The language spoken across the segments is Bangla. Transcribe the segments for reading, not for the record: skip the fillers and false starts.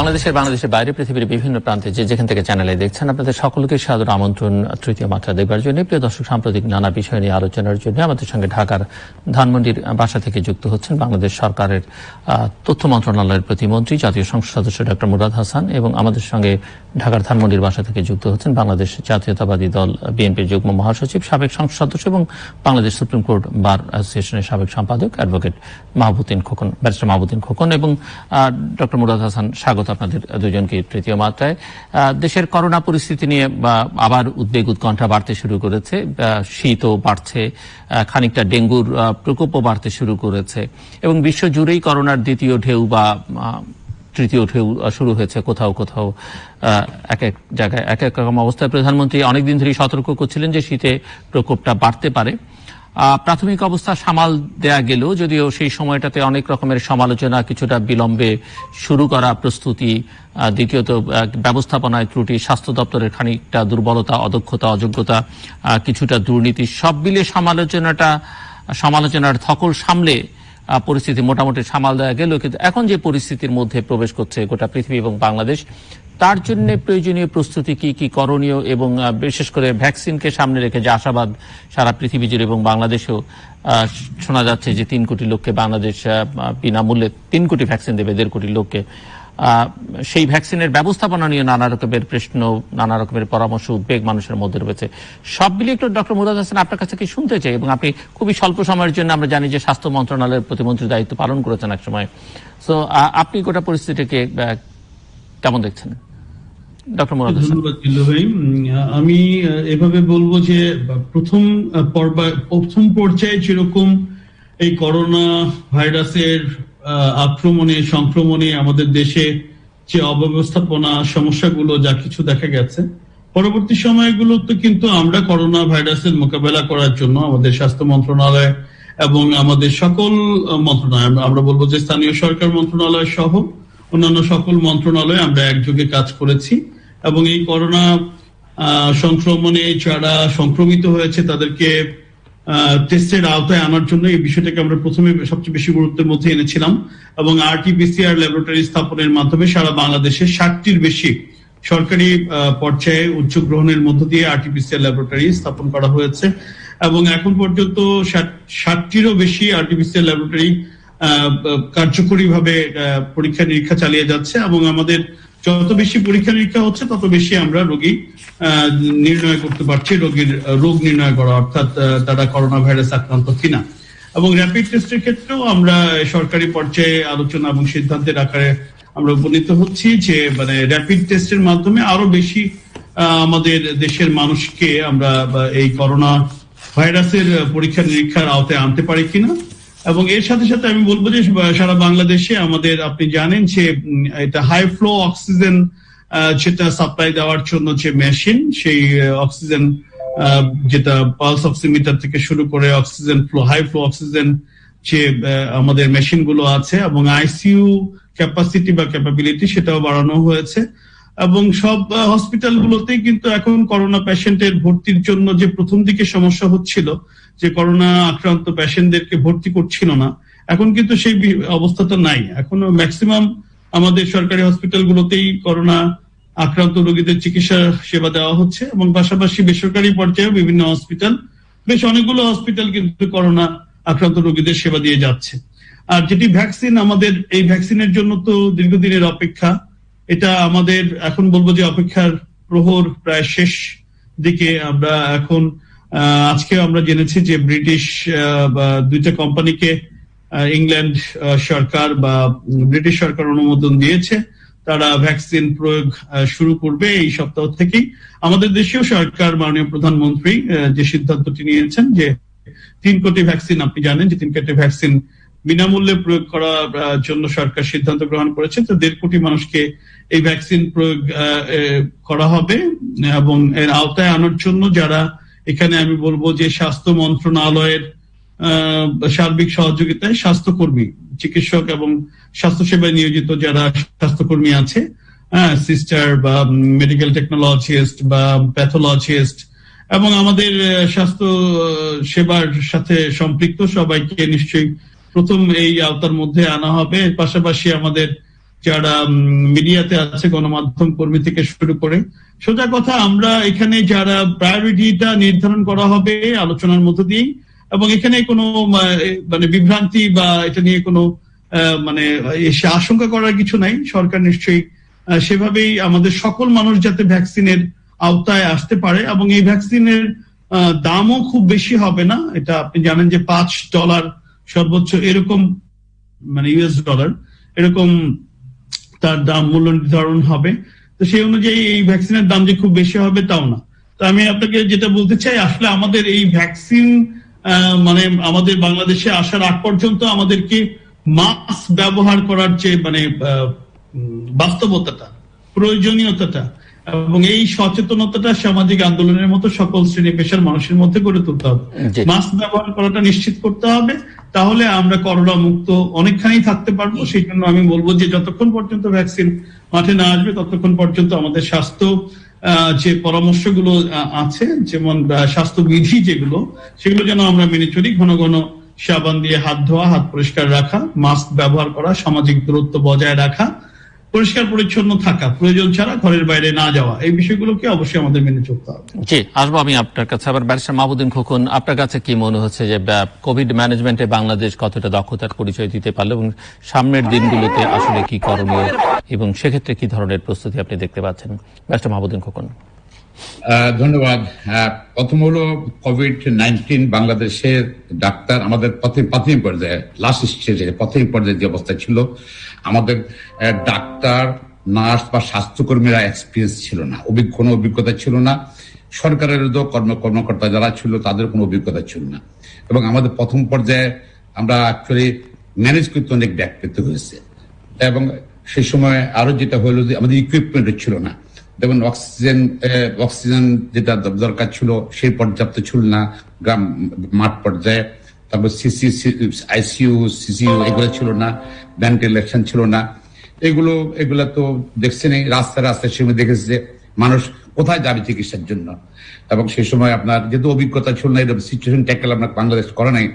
বাংলাদেশের বাইরে পৃথিবীর বিভিন্ন প্রান্তে যেখান থেকে চ্যানেলে দেখছেন আপনাদের সকলকে সাদর আমন্ত্রণ তৃতীয় মাত্রা দেখবার জন্য। প্রিয় দর্শক, সাম্প্রতিক নানা বিষয় নিয়ে আলোচনার জন্য আমাদের সঙ্গে ঢাকার ধানমন্ডির বাসা থেকে যুক্ত হচ্ছেন বাংলাদেশ সরকারের তথ্য মন্ত্রণালয়ের প্রতিমন্ত্রী জাতীয় সংসদ সদস্য ডক্টর মুরাদ হাসান, এবং আমাদের সঙ্গে ঢাকার ধানমন্ডির বাসা থেকে যুক্ত হচ্ছেন বাংলাদেশ জাতীয়তাবাদী দল বিএনপির যুগ্ম মহাসচিব, সাবেক সংসদ সদস্য এবং বাংলাদেশ সুপ্রিম কোর্ট বার অ্যাসোসিয়েশনের সাবেক সম্পাদক অ্যাডভোকেট ব্যারিস্টার মাহবুদ্দিন খোকন। এবং ডক্টর মুরাদ হাসান, স্বাগত আপনাদের দুজনকে তৃতীয় মাত্রায়। দেশের করোনা পরিস্থিতি নিয়ে আবার উদ্বেগ উৎকণ্ঠা বাড়তে শুরু করেছে, শীতও বাড়ছে, খানিকটা ডেঙ্গুর প্রকোপও বাড়তে শুরু করেছে, এবং বিশ্বজুড়েই করোনার দ্বিতীয় ঢেউ বা তৃতীয় ঢেউ শুরু হয়েছে কোথাও কোথাও এক এক জায়গায় এক এক রকম অবস্থায়। প্রধানমন্ত্রী অনেকদিন ধরেই সতর্ক করছিলেন যে শীতে প্রকোপটা বাড়তে পারে। প্রাথমিক অবস্থা সামাল দেয়া গেল, যদিও সেই সময়টাতে অনেক রকমের সমালোচনা, কিছুটা বিলম্বে শুরু করা প্রস্তুতি, দ্বিতীয়ত ব্যবস্থাপনায় ত্রুটি, স্বাস্থ্য দপ্তরের খানিকটা দুর্বলতা, অদক্ষতা, অযোগ্যতা, কিছুটা দুর্নীতি, সব মিলিয়ে সমালোচনার ধকল সামলে পরিস্থিতি মোটামুটি সামাল দেওয়া গেল। কিন্তু এখন যে পরিস্থিতির মধ্যে প্রবেশ করছে গোটা পৃথিবী এবং বাংলাদেশ, তার জন্য প্রয়োজনীয় প্রস্তুতি কি কি করণীয়, এবং বিশেষ করে ভ্যাকসিনকে সামনে রেখে যে আশাবাদ সারা পৃথিবী জুড়ে এবং বাংলাদেশেও শোনা যাচ্ছে যে 3 কোটি লোককে বাংলাদেশ বিনামূল্যে 3 কোটি ভ্যাকসিন দেবে, 1.5 কোটি লোককে, সেই ভ্যাকসিনের ব্যবস্থাপনা নিয়ে নানা রকমের প্রশ্ন, নানা রকমের পরামর্শ, উদ্বেগ মানুষের মধ্যে রয়েছে। সব মিলিয়ে একটু ডক্টর মুরাদ হাসান আপনার কাছে কি শুনতে চাই, এবং আপনি খুবই স্বল্প সময়ের জন্য আমরা জানি যে স্বাস্থ্য মন্ত্রণালয়ের প্রতিমন্ত্রীর দায়িত্ব পালন করেছেন এক সময়, তো আপনি গোটা পরিস্থিতিকে কেমন দেখছেন? ধন্যবাদ জিল্লু ভাই। আমি এভাবে বলবো যে প্রথম পর্যায়ে যেরকম এই করোনা ভাইরাসের সংক্রমণে আমাদের দেশে যে অব্যবস্থাপনা, সমস্যাগুলো যা কিছু দেখা গেছে, পরবর্তী সময়গুলোতে কিন্তু আমরা করোনা ভাইরাসের মোকাবেলা করার জন্য আমাদের স্বাস্থ্য মন্ত্রণালয় এবং আমাদের সকল মন্ত্রণালয়, আমরা বলবো যে স্থানীয় সরকার মন্ত্রণালয় সহ অন্যান্য সকল মন্ত্রণালয়ে আমরা একযোগে কাজ করেছি, এবং এই করোনা সংক্রমণে যারা সংক্রমিত হয়েছে তাদেরকে টেস্টের আওতায় আনার জন্য এই বিষয়টাকে আমরা প্রথমে সবচেয়ে বেশি গুরুত্বের মধ্যে এনেছিলাম, এবং RT-PCR ল্যাবরেটরি স্থাপনের মাধ্যমে সারা বাংলাদেশে 60টির বেশি সরকারি পর্যায়ে উদ্যোগ গ্রহণের মধ্য দিয়ে RT-PCR ল্যাবরেটরি স্থাপন করা হয়েছে, এবং এখন পর্যন্ত 60টিরও বেশি RT-PCR ল্যাবরেটরি কার্যকরী ভাবে পরীক্ষা নিরীক্ষা চালিয়ে যাচ্ছে, এবং আমাদের যত বেশি পরীক্ষা নিরীক্ষা হচ্ছে তত বেশি আমরা রোগী নির্ণয় করতে পারছি, রোগ নির্ণয় করা, অর্থাৎ তারা করোনা ভাইরাস আক্রান্ত কিনা। এবং র্যাপিড টেস্টের ক্ষেত্রেও আমরা সরকারি পর্যায়ে আলোচনা এবং সিদ্ধান্তের আকারে আমরা উপনীত হচ্ছি যে র্যাপিড টেস্টের মাধ্যমে আরো বেশি আমাদের দেশের মানুষকে আমরা এই করোনা ভাইরাসের পরীক্ষা নিরীক্ষার আওতায় আনতে পারি কিনা। এবং এর সাথে সাথে আমি বলবো যে সারা বাংলাদেশে আমাদের, আপনি জানেন যে এটা হাই ফ্লো অক্সিজেন যেটা সাপ্লাই দেওয়ার জন্য যে মেশিন, সেই অক্সিজেন যেটা পালস অক্সিমিটার থেকে শুরু করে oxygen flow, high flow oxygen যে আমাদের মেশিন গুলো আছে, এবং আইসিইউ ক্যাপাসিটি বা ক্যাপাবিলিটি সেটাও বাড়ানো হয়েছে, এবং সব হসপিটাল গুলোতেই কিন্তু এখন করোনা পেশেন্টের ভর্তির জন্য যে প্রথম দিকে সমস্যা হচ্ছিল, যে করোনা আক্রান্ত পেশেন্টদেরকে ভর্তি করছিল না, এখন কিন্তু সেই অবস্থাটা নাই। এখন ম্যাক্সিমাম আমাদের সরকারি হসপিটাল গুলোতেই করোনা আক্রান্ত রোগীদের চিকিৎসা সেবা দেওয়া হচ্ছে, এবং পাশাপাশি বেসরকারি পর্যায়ে বিভিন্ন হসপিটাল, বেশ অনেকগুলো হসপিটাল কিন্তু করোনা আক্রান্ত রোগীদের সেবা দিয়ে যাচ্ছে। আর যেটি ভ্যাকসিন, আমাদের এই ভ্যাকসিনের জন্য তো দীর্ঘদিনের অপেক্ষা, এটা আমাদের এখন বলবো যে অপেক্ষার প্রহর প্রায় শেষ দিকে। আমরা এখন আজকে আমরা জেনেছি যে ব্রিটিশ দুইটা কোম্পানিকে ইংল্যান্ড সরকার বা ব্রিটিশ সরকার অনুমোদন দিয়েছে, তারা ভ্যাকসিন প্রয়োগ শুরু করবে এই সপ্তাহ থেকেই। আমাদের দেশীয় সরকার, মাননীয় প্রধানমন্ত্রী যে সিদ্ধান্তটি নিয়েছেন যে 3 কোটি ভ্যাকসিন, আপনি জানেন যে 3 কোটি ভ্যাকসিন বিনামূল্যে প্রয়োগ করার জন্য সরকার সিদ্ধান্ত গ্রহণ করেছে, তো 1.5 কোটি মানুষকে এই ভ্যাকসিন প্রয়োগ করা হবে, এবং এর আওতায় আনার জন্য যারা এখানে আমি বলবো যে স্বাস্থ্য মন্ত্রণালয়ের সার্বিক সহযোগিতায় স্বাস্থ্যকর্মী, চিকিৎসক এবং স্বাস্থ্যসেবায় নিয়োজিত যারা স্বাস্থ্যকর্মী আছে, সিস্টার বা মেডিকেল টেকনোলজিস্ট বা প্যাথোলজিস্ট, এবং আমাদের স্বাস্থ্য সেবার সাথে সম্পৃক্ত সবাইকে নিশ্চয়ই প্রথম এই আওতার মধ্যে আনা হবে। এর পাশাপাশি আমাদের যারা মিডিয়াতে আছে, গণমাধ্যম কর্মী থেকে শুরু করে। সোজা কথা, আমরা এখানে যারা প্রায়োরিটিটা নির্ধারণ করা হবে আলোচনার মধ্য দিয়েই, এবং এখানে কোনো মানে বিভ্রান্তি বা এটা নিয়ে কোনো মানে এসে আশঙ্কা করার কিছু নাই। সরকার নিশ্চয়ই সেভাবেই আমাদের সকল মানুষ যাতে ভ্যাকসিনের আওতায় আসতে পারে, এবং এই ভ্যাকসিনের দামও খুব বেশি হবে না। এটা আপনি জানেন যে $5 সর্বোচ্চ এরকম, মানে $US এরকম তার দাম মূল্য নির্ধারণ হবে। তো সেই অনুযায়ী এই ভ্যাকসিনের দাম যে খুব বেশি হবে তাও না। তো আমি আপনাকে যেটা বলতে চাই, আসলে আমাদের এই ভ্যাকসিন মানে আমাদের বাংলাদেশে আসার আগ পর্যন্ত আমাদেরকে মাস্ক ব্যবহার করার যে মানে বাস্তবতাটা, প্রয়োজনীয়তাটা এবং এই সচেতনতাটা সামাজিক আন্দোলনের মতো সকল শ্রেণী পেশার মানুষের মধ্যে গড়ে তুলতে হবে। মাস্ক ব্যবহার করাটা নিশ্চিত করতে হবে, তাহলে আমরা করোনা মুক্ত অনেকখানি থাকতে পারবো। সেই জন্য আমি বলবো যে যতক্ষণ পর্যন্ত ভ্যাকসিন মাঠে না আসবে ততক্ষণ পর্যন্ত আমাদের স্বাস্থ্য যে পরামর্শগুলো আছে, যেমন স্বাস্থ্যবিধি যেগুলো, সেগুলো যেন আমরা মেনে চলি। ঘন ঘন সাবান দিয়ে হাত ধোয়া, হাত পরিষ্কার রাখা, মাস্ক ব্যবহার করা, সামাজিক দূরত্ব বজায় রাখা, পরিষ্কার পরিচ্ছন্ন থাকা, প্রয়োজন ছাড়া ঘরের বাইরে না যাওয়া, এই বিষয়গুলোকে অবশ্যই আমাদের মেনে চলতে হবে। জি, আসবো আমি আপনার কাছে। আবার ব্যারিস্টার মাহবুদ্দিন খোকন, আপনার কাছে কি মনে হচ্ছে যে কোভিড ম্যানেজমেন্টে বাংলাদেশ কতটা দক্ষতার পরিচয় দিতে পারলো, এবং সামনের দিনগুলোতে আসলে কি করণীয়, এবং সেক্ষেত্রে কি ধরনের প্রস্তুতি আপনি দেখতে পাচ্ছেন? ব্যারিস্টার মাহবুদ্দিন খোকন। ধন্যবাদ। প্রথম হলো COVID-19 বাংলাদেশের ডাক্তার আমাদের প্রাথমিক পর্যায়ে, লাস্ট স্টেজে প্রাথমিক পর্যায়ে যে অবস্থা ছিল, আমাদের ডাক্তার, নার্স বা স্বাস্থ্যকর্মীরা এক্সপিরিয়েন্স ছিল না, কোনো অভিজ্ঞতা ছিল না। সরকারের কর্মকর্তা যারা ছিল তাদের কোনো অভিজ্ঞতা ছিল না, এবং আমাদের প্রথম পর্যায়ে আমরা অ্যাকচুয়ালি ম্যানেজ করতে অনেক ব্যাক পেতে হয়েছে। এবং সেই সময় আরো যেটা হলো যে আমাদের ইকুইপমেন্ট ছিল না, যেমন অক্সিজেন যেটা দরকার ছিল সেই পর্যাপ্ত ছিল না গ্রাম মাঠ পর্যায়ে। তারপর আইসিইউ, সিসিইউ এগুলো ছিল না, ভেন্টিলেশন ছিল না। এগুলা তো দেখছেন রাস্তায় সময় দেখেছে যে মানুষ কোথায় যাবে চিকিৎসার জন্য। এবং সেই সময় আপনার যেহেতু অভিজ্ঞতা ছিল না, এরকম সিচুয়েশন ট্যাকেল আমরা বাংলাদেশ করে নাই,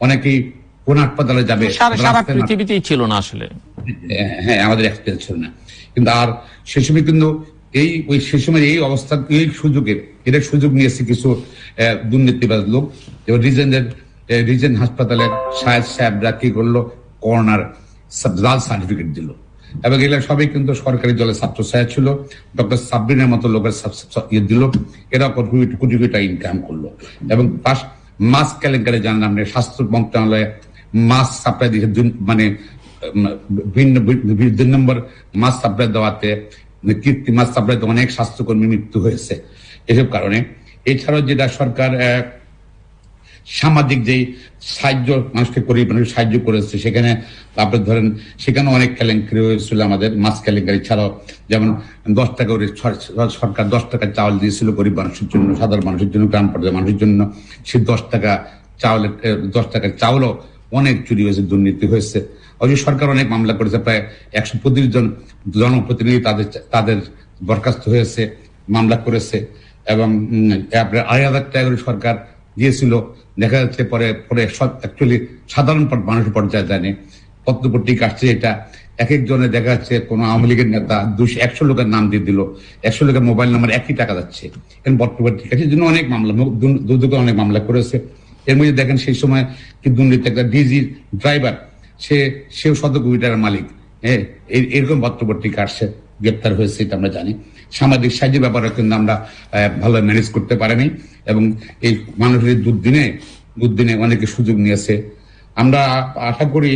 অনেকেই কোন হাসপাতালে যাবে সারা পৃথিবীতেই ছিল না আসলে। হ্যাঁ, আমাদের এক্সপিরিয়েন্স ছিল না। কিন্তু আর সেই সময় কিন্তু সেই সময় এই অবস্থা, এই এটার সুযোগ নিয়েছে কিছু দুর্নীতিবাজ লোক। যেমন রিজেন্ট হাসপাতালের সাহেবরা কি করলো, করোনার লাল সার্টিফিকেট দিল, এবং এগুলো সবই কিন্তু সরকারি দলের ছাত্র ছায়া ছিল। ডক্টর সাবরিনের মতো লোকের দিল, এরা কোটি কোটি টাকা ইনকাম করলো। এবং মাস্ক কেলেঙ্কারি জানেন আপনি, স্বাস্থ্য মন্ত্রণালয়ে মাস্ক সাপ্লাই দিয়েছে, মানে ভিন্ন 2 নম্বর মাস্ক সাপ্লাই দেওয়াতে, কৃত্রিম মাস্ক সাপ্লাইতে অনেক স্বাস্থ্যকর্মী মৃত্যু হয়েছে এসব কারণে। এছাড়াও যেটা সরকার সামাজিক যে সাহায্য মানুষকে সাহায্য করেছে, সেখানে আপনি ধরেন সেখানে অনেক কেলেঙ্কারি হয়েছিল আমাদের মাস্ক কেলেঙ্কারি ছাড়াও। যেমন 10 টাকা করে সরকার 10 টাকা চাউল দিয়েছিল গরিব মানুষের জন্য, সাধারণ মানুষের জন্য, গ্রাম পর্যায়ের মানুষের জন্য। সেই 10 টাকা চাউলও অনেক চুরি হয়েছে, দুর্নীতি হয়েছে। অবশ্য সরকার অনেক মামলা করেছে, প্রায় 125 জন জনপ্রতিনিধি তাদের বরখাস্ত হয়েছে, মামলা করেছে। এবং 2,500 টাকা করে সরকার দিয়েছিল, দেখা যাচ্ছে পরে অ্যাকচুয়ালি সাধারণ মানুষ পর্যায়ে জানে কত কোটি কাটছে। এটা এক একজনে দেখা যাচ্ছে কোন আওয়ামী লীগের নেতা 100 লোকের নাম দিয়ে দিল, 100 লোকের মোবাইল নাম্বার একই টাকা যাচ্ছে। বর্তমান ঠিক আছে, জন্য অনেক মামলা, দুদকে অনেক মামলা করেছে। এর মধ্যে দেখেন সেই সময় কি দুর্নীতি, একটা ডিজি ড্রাইভার, সেও শত কোটি টাকার মালিক। এরকম বর্তবর্তী কাটছে, গ্রেপ্তার হয়েছে, এটা আমরা জানি। সামাজিক সাহায্যের ব্যাপারে কিন্তু আমরা ভালো ম্যানেজ করতে পারিনি, এবং এই মানুষের দুর্দিনে অনেকে সুযোগ নিয়েছে। আমরা আশা করি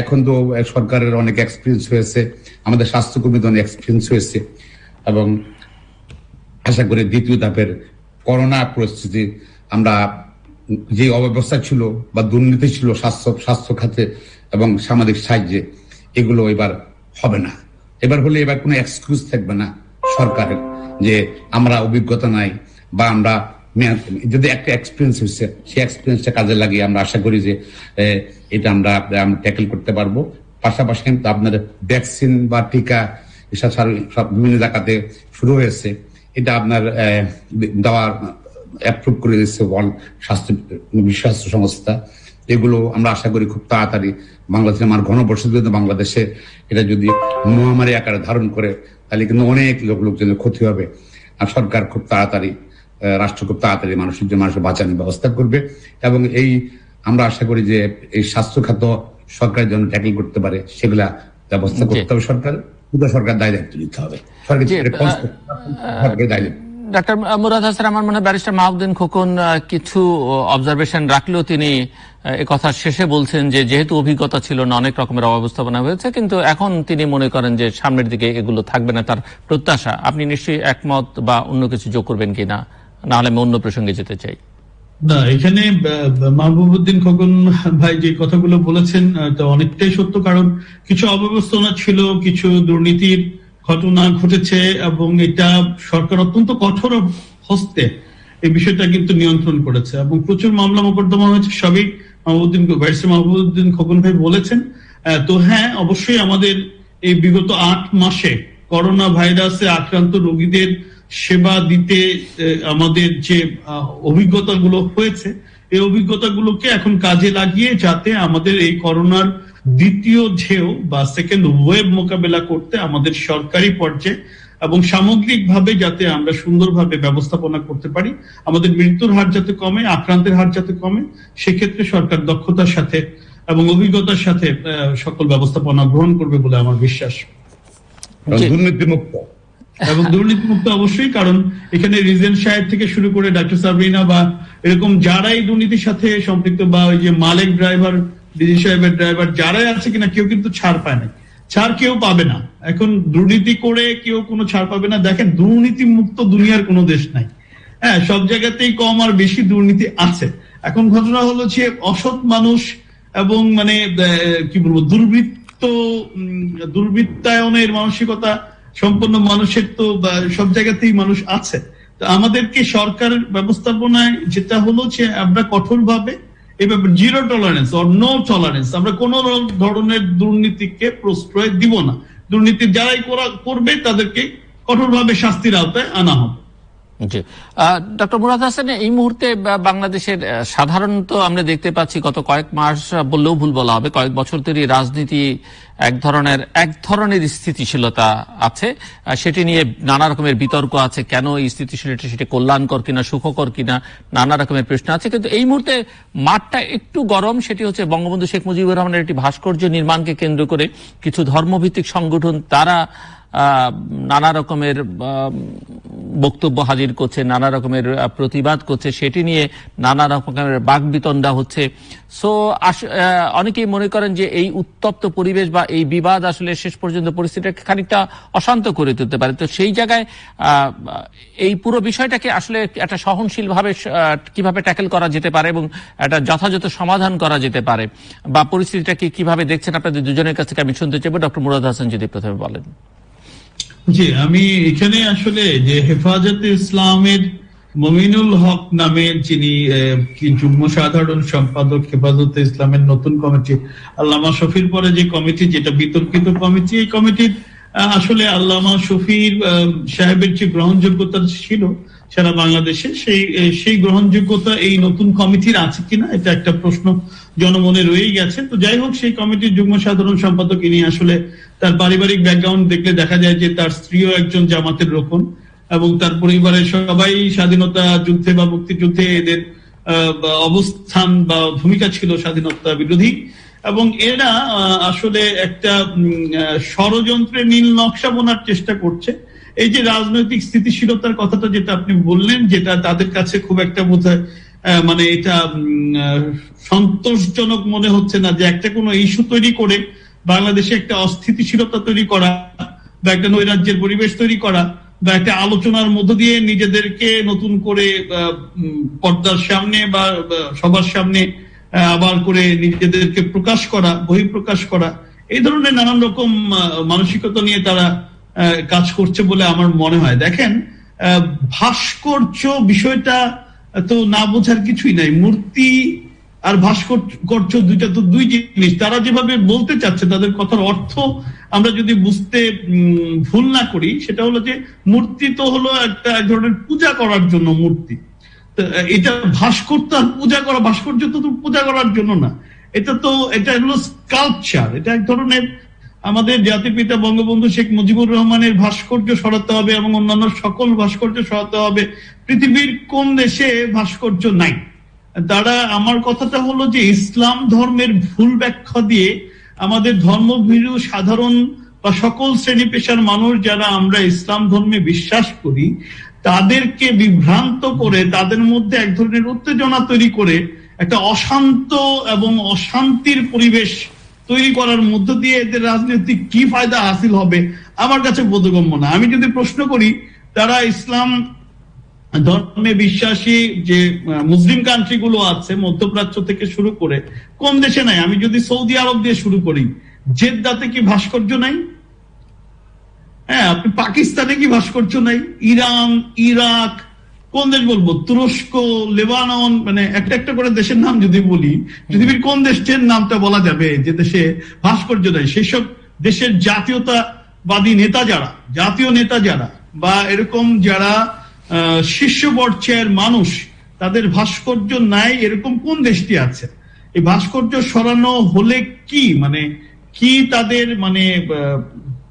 এখন তো সরকারের অনেক এক্সপিরিয়েন্স হয়েছে, আমাদের স্বাস্থ্যকর্মীদের অনেক এক্সপিরিয়েন্স হয়েছে, এবং আশা করি দ্বিতীয় ধাপের করোনা পরিস্থিতি, আমরা যে অব্যবস্থা ছিল বা দুর্নীতি ছিল স্বাস্থ্য খাতে এবং সামাজিক সাহায্যে, এগুলো এবার হবে না। এবার কোনো এক্সকিউজ থাকবে না সরকারের যে আমরা অভিজ্ঞতা নাই, বা আমরা যদি একটা এক্সপিরিয়েন্স হয়েছে সেই এক্সপিরিয়েন্সটা কাজে লাগিয়ে আমরা আশা করি যে এটা আমরা ট্যাকেল করতে পারবো। পাশাপাশি কিন্তু আপনার ভ্যাকসিন বা টিকা এসব সব বিভিন্ন জায়গাতে শুরু হয়েছে, এটা আপনার দেওয়ার অ্যাপ্রুভ করে দিচ্ছে বিশ্ব স্বাস্থ্য সংস্থা। এগুলো আমরা আশা করি খুব তাড়াতাড়ি বাংলাদেশে আমার ঘনবসতি বাংলাদেশে এটা যদি মহামারী আকারে ধারণ করে তাহলে কিন্তু অনেক লোকজনের ক্ষতি হবে। আর সরকার খুব তাড়াতাড়ি, রাষ্ট্র খুব তাড়াতাড়ি মানুষের বাঁচানোর ব্যবস্থা করবে। এবং এই আমরা আশা করি যে এই স্বাস্থ্য খাত সরকারের জন্য ট্যাকেল করতে পারে, সেগুলা ব্যবস্থা করতে হবে সরকার দায় দায়িত্ব নিতে হবে। ডাক্তার মুরাদ হাসান, আমার মনে হয় ব্যারিস্টার মাহবুদ্দিন খোকন কিছু অবজারভেশন রাখলেও তিনি কথা শেষে বলছেন যে যেহেতু অভিজ্ঞতা ছিল না, অনেক রকমের অব্যবস্থাপনা হয়েছে, কিন্তু এখন তিনি মনে করেন যে সামনের দিকে এগুলো থাকবে না, তার প্রত্যাশা। আপনি নিশ্চয়ই একমত বা অন্য কিছু যোগ করবেন কিনা, না হলে আমি অন্য প্রসঙ্গে যেতে চাই। না, এখানে মাহবুবউদ্দিন খোকন ভাই যে কথাগুলো বলেছেন তা অনেকটাই সত্য। কারণ কিছু অব্যবস্থাপনা ছিল, কিছু দুর্নীতির ঘটনা ঘটেছে এবং এটা সরকার অত্যন্ত কঠোর হস্তে এই বিষয়টা কিন্তু নিয়ন্ত্রণ করেছে এবং প্রচুর মামলা মোকদ্দমা হয়েছে। সবই মাহবুবউদ্দিন খোকন ভাই বলেছেন। তো হ্যাঁ, অবশ্যই আমাদের এই বিগত 8 মাসে করোনা ভাইরাসে আক্রান্ত রোগীদের সেবা দিতে আমাদের যে অভিজ্ঞতাগুলো হয়েছে, এই অভিজ্ঞতাগুলোকে এখন কাজে লাগিয়ে যাতে আমাদের এই করোনার দ্বিতীয় ঢেউ বা সেকেন্ড ওয়েভ মোকাবেলা করতে আমাদের সরকারি পর্যায়ে এবং সামগ্রিকভাবে যাতে আমরা সুন্দরভাবে ব্যবস্থাপনা করতে পারি, আমাদের মৃত্যুর হার যাতে কমে, আক্রান্তের হার যাতে কমে, সেক্ষেত্রে সরকার দক্ষতার সাথে এবং অভিজ্ঞতার সাথে সকল ব্যবস্থাপনা গ্রহণ করবে বলে আমার বিশ্বাস। দুর্নীতিমুক্ত এবং দুর্নীতিমুক্ত অবশ্যই, কারণ এখানে রিজেন্ট সাহেব থেকে শুরু করে ডাক্তার সাবরিনা বা এরকম যারাই দুর্নীতির সাথে সম্পৃক্ত, বা ওই যে মালিক ড্রাইভার, ডিজি সাহেবের ড্রাইভার, যারাই আছে কিনা কেউ কিন্তু ছাড় পায় না, ছাড় কেউ পাবে না। এখন দুর্নীতি করে কেউ কোনো ছাড় পাবে না। দেখেন, দুর্নীতি মুক্ত দুনিয়ার কোনো দেশ নাই। হ্যাঁ, সব জায়গাতেই কম আর বেশি দুর্নীতি আছে। এখন ঘটনা হলো যে অসৎ মানুষ এবং মানে কি বলবো, দুর্বৃত্তায়নের মানসিকতা সম্পন্ন মানুষের তো সব জায়গাতেই মানুষ আছে। তো আমাদেরকে সরকার ব্যবস্থাপনায় যেটা হলো যে আমরা কঠোরভাবে এভাবে zero tolerance or no tolerance, আমরা কোন ধরনের দুর্নীতিকে প্রশ্রয় দিব না। দুর্নীতি যারাই করবে তাদেরকে কঠোরভাবে শাস্তির আওতায় আনা হবে। জি, ডক্টর মুরাদ হাসান, এই মুহূর্তে বাংলাদেশের সাধারণত আমরা দেখতে পাচ্ছি গত কয়েক মাস বললেও ভুল বলা হবে, কয়েক বছর ধরে রাজনীতি এক ধরনের স্থিতিশীলতা আছে। সেটি নিয়ে নানা রকমের বিতর্ক আছে, কেন এই স্থিতিশীলতা, সেটি কল্যাণকর কিনা, সুখকর কিনা, নানা রকমের প্রশ্ন আছে। কিন্তু এই মুহূর্তে মাঠটা একটু গরম। সেটি হচ্ছে বঙ্গবন্ধু শেখ মুজিবুর রহমানের একটি ভাস্কর্য নির্মাণকে কেন্দ্র করে কিছু ধর্মভিত্তিক সংগঠন তারা নানা রকমের বক্তব্য হাজির করছে, নানা রকমের প্রতিবাদ করছে, সেটি নিয়ে নানা রকমের বাকবিতণ্ডা হচ্ছে। সো অনেকেই মনে করেন যে এই উত্তপ্ত পরিবেশ বা এই বিবাদ আসলে শেষ পর্যন্ত পরিস্থিতিটাকে খানিকটা অশান্ত করে তুলতে পারে। তো সেই জায়গায় এই পুরো বিষয়টাকে আসলে একটা সহনশীলভাবে কিভাবে ট্যাকেল করা যেতে পারে এবং একটা যথাযথ সমাধান করা যেতে পারে, বা পরিস্থিতিটাকে কিভাবে দেখছেন আপনাদের দুজনের কাছ থেকে আমি শুনতে চাইব। ডক্টর মুরাদ হাসান যদি প্রথমে বলেন। জি, আমি এখানে আসলে যে হেফাজতে ইসলামের মমিনুল হক নামের যিনি যুগ্ম সাধারণ সম্পাদক হেফাজতে ইসলামের নতুন কমিটি, আল্লামা শফির পরে যে কমিটি, যেটা বিতর্কিত কমিটি, এই কমিটির আসলে আল্লামা শফির সাহেবের যে গ্রহণযোগ্যতা ছিল সারা বাংলাদেশে, সেই গ্রহণযোগ্যতা এই নতুন কমিটির আছে কিনা, এটা একটা প্রশ্ন জনমনে রয়েই গেছে। তো যাই হোক, সেই কমিটির যুগ্ম সাধারণ সম্পাদক ইনি আসলে তার পারিবারিক ব্যাকগ্রাউন্ড দেখলে দেখা যায় যে তার স্ত্রীও একজন জামাতের রোকন এবং তার পরিবারের সবাই স্বাধীনতা যুদ্ধে বা মুক্তিযুদ্ধে এদের অবস্থান বা ভূমিকা ছিল স্বাধীনতা বিরোধী। এবং এরা আসলে একটা ষড়যন্ত্রের নীল নকশা বোনার চেষ্টা করছে। এই যে রাজনৈতিক স্থিতিশীলতার কথাটা যেটা আপনি বললেন, যেটা তাদের কাছে খুব একটা বোধহয় মানে এটা সন্তোষজনক মনে হচ্ছে না, যে একটা কোনো ইস্যু তৈরি করে বাংলাদেশে একটা অস্থিতিশীলতা তৈরি করা বা একটা নৈরাজ্যের পরিবেশ তৈরি করা বা একটা আলোচনার মধ্য দিয়ে নিজেদেরকে নতুন করে পর্দার সামনে বা সবার সামনে আবার করে নিজেদেরকে প্রকাশ করা, বহিঃপ্রকাশ করা, এই ধরনের নানান রকম মানসিকতা নিয়ে তারা কাজ করছে বলে আমার মনে হয়। দেখেন, ভাস্কর্য বিষয়টা তো না বোঝার কিছুই নাই। মূর্তি আর ভাস্কর্য দুইটা তো দুই জিনিস। তারা যেভাবে বলতে চাচ্ছে, তাদের কথার অর্থ আমরা যদি বুঝতে ভুল না করি, সেটা হলো যে মূর্তি তো হলো একটা এক ধরনের পূজা করার জন্য মূর্তি। তো এটা ভাস্কর্য আর পূজা করা, ভাস্কর্য তো পূজা করার জন্য না, এটা হলো স্কাল্পচার। এটা এক ধরনের আমাদের জাতির পিতা বঙ্গবন্ধু শেখ মুজিবুর রহমানের ভাস্কর্য সরাতে হবে এবং অন্যান্য সকল ভাস্কর্য সরাতে হবে। পৃথিবীর কোন দেশে ভাস্কর্য নাই? তারা, আমার কথাটা হলো যে ইসলাম ধর্মের ভুল ব্যাখ্যা দিয়ে আমাদের ধর্মভীরু সাধারণ বা সকল শ্রেণী পেশার মানুষ যারা আমরা ইসলাম ধর্মে বিশ্বাস করি তাদেরকে বিভ্রান্ত করে, তাদের মধ্যে এক ধরনের উত্তেজনা তৈরি করে একটা অশান্ত এবং অশান্তির পরিবেশ তৈরি করার মধ্য দিয়ে এদের রাজনৈতিক কি ফায়দা হাসিল হবে আমার কাছে বোধগম্য না। আমি যদি প্রশ্ন করি, তারা ইসলাম ধর্মে বিশ্বাসী যে মুসলিম কান্ট্রি গুলো আছে মধ্যপ্রাচ্য থেকে শুরু করে কোন দেশে নাই? আমি যদি সৌদি আরব দিয়ে শুরু করি, জেদ্দাতে কি ভাস্কর্য নাই? হ্যাঁ, আপনি পাকিস্তানে কি ভাস্কর্য নাই? ইরান, ইরাক, কোন দেশ বলবো, তুরস্ক, লেবানন, মানে একটা একটা করে দেশের নাম যদি বলি, পৃথিবীর কোন দেশের নামটা বলা যাবে যে দেশে ভাস্কর্য নাই? সেসব দেশের জাতীয়তাবাদী নেতা যারা, জাতীয় নেতা যারা, বা এরকম যারা শীর্ষ পর্যায়ের মানুষ, তাদের ভাস্কর্য নাই, এরকম কোন দেশটি আছে? এই ভাস্কর্য সরানো হলে কি মানে কি তাদের মানে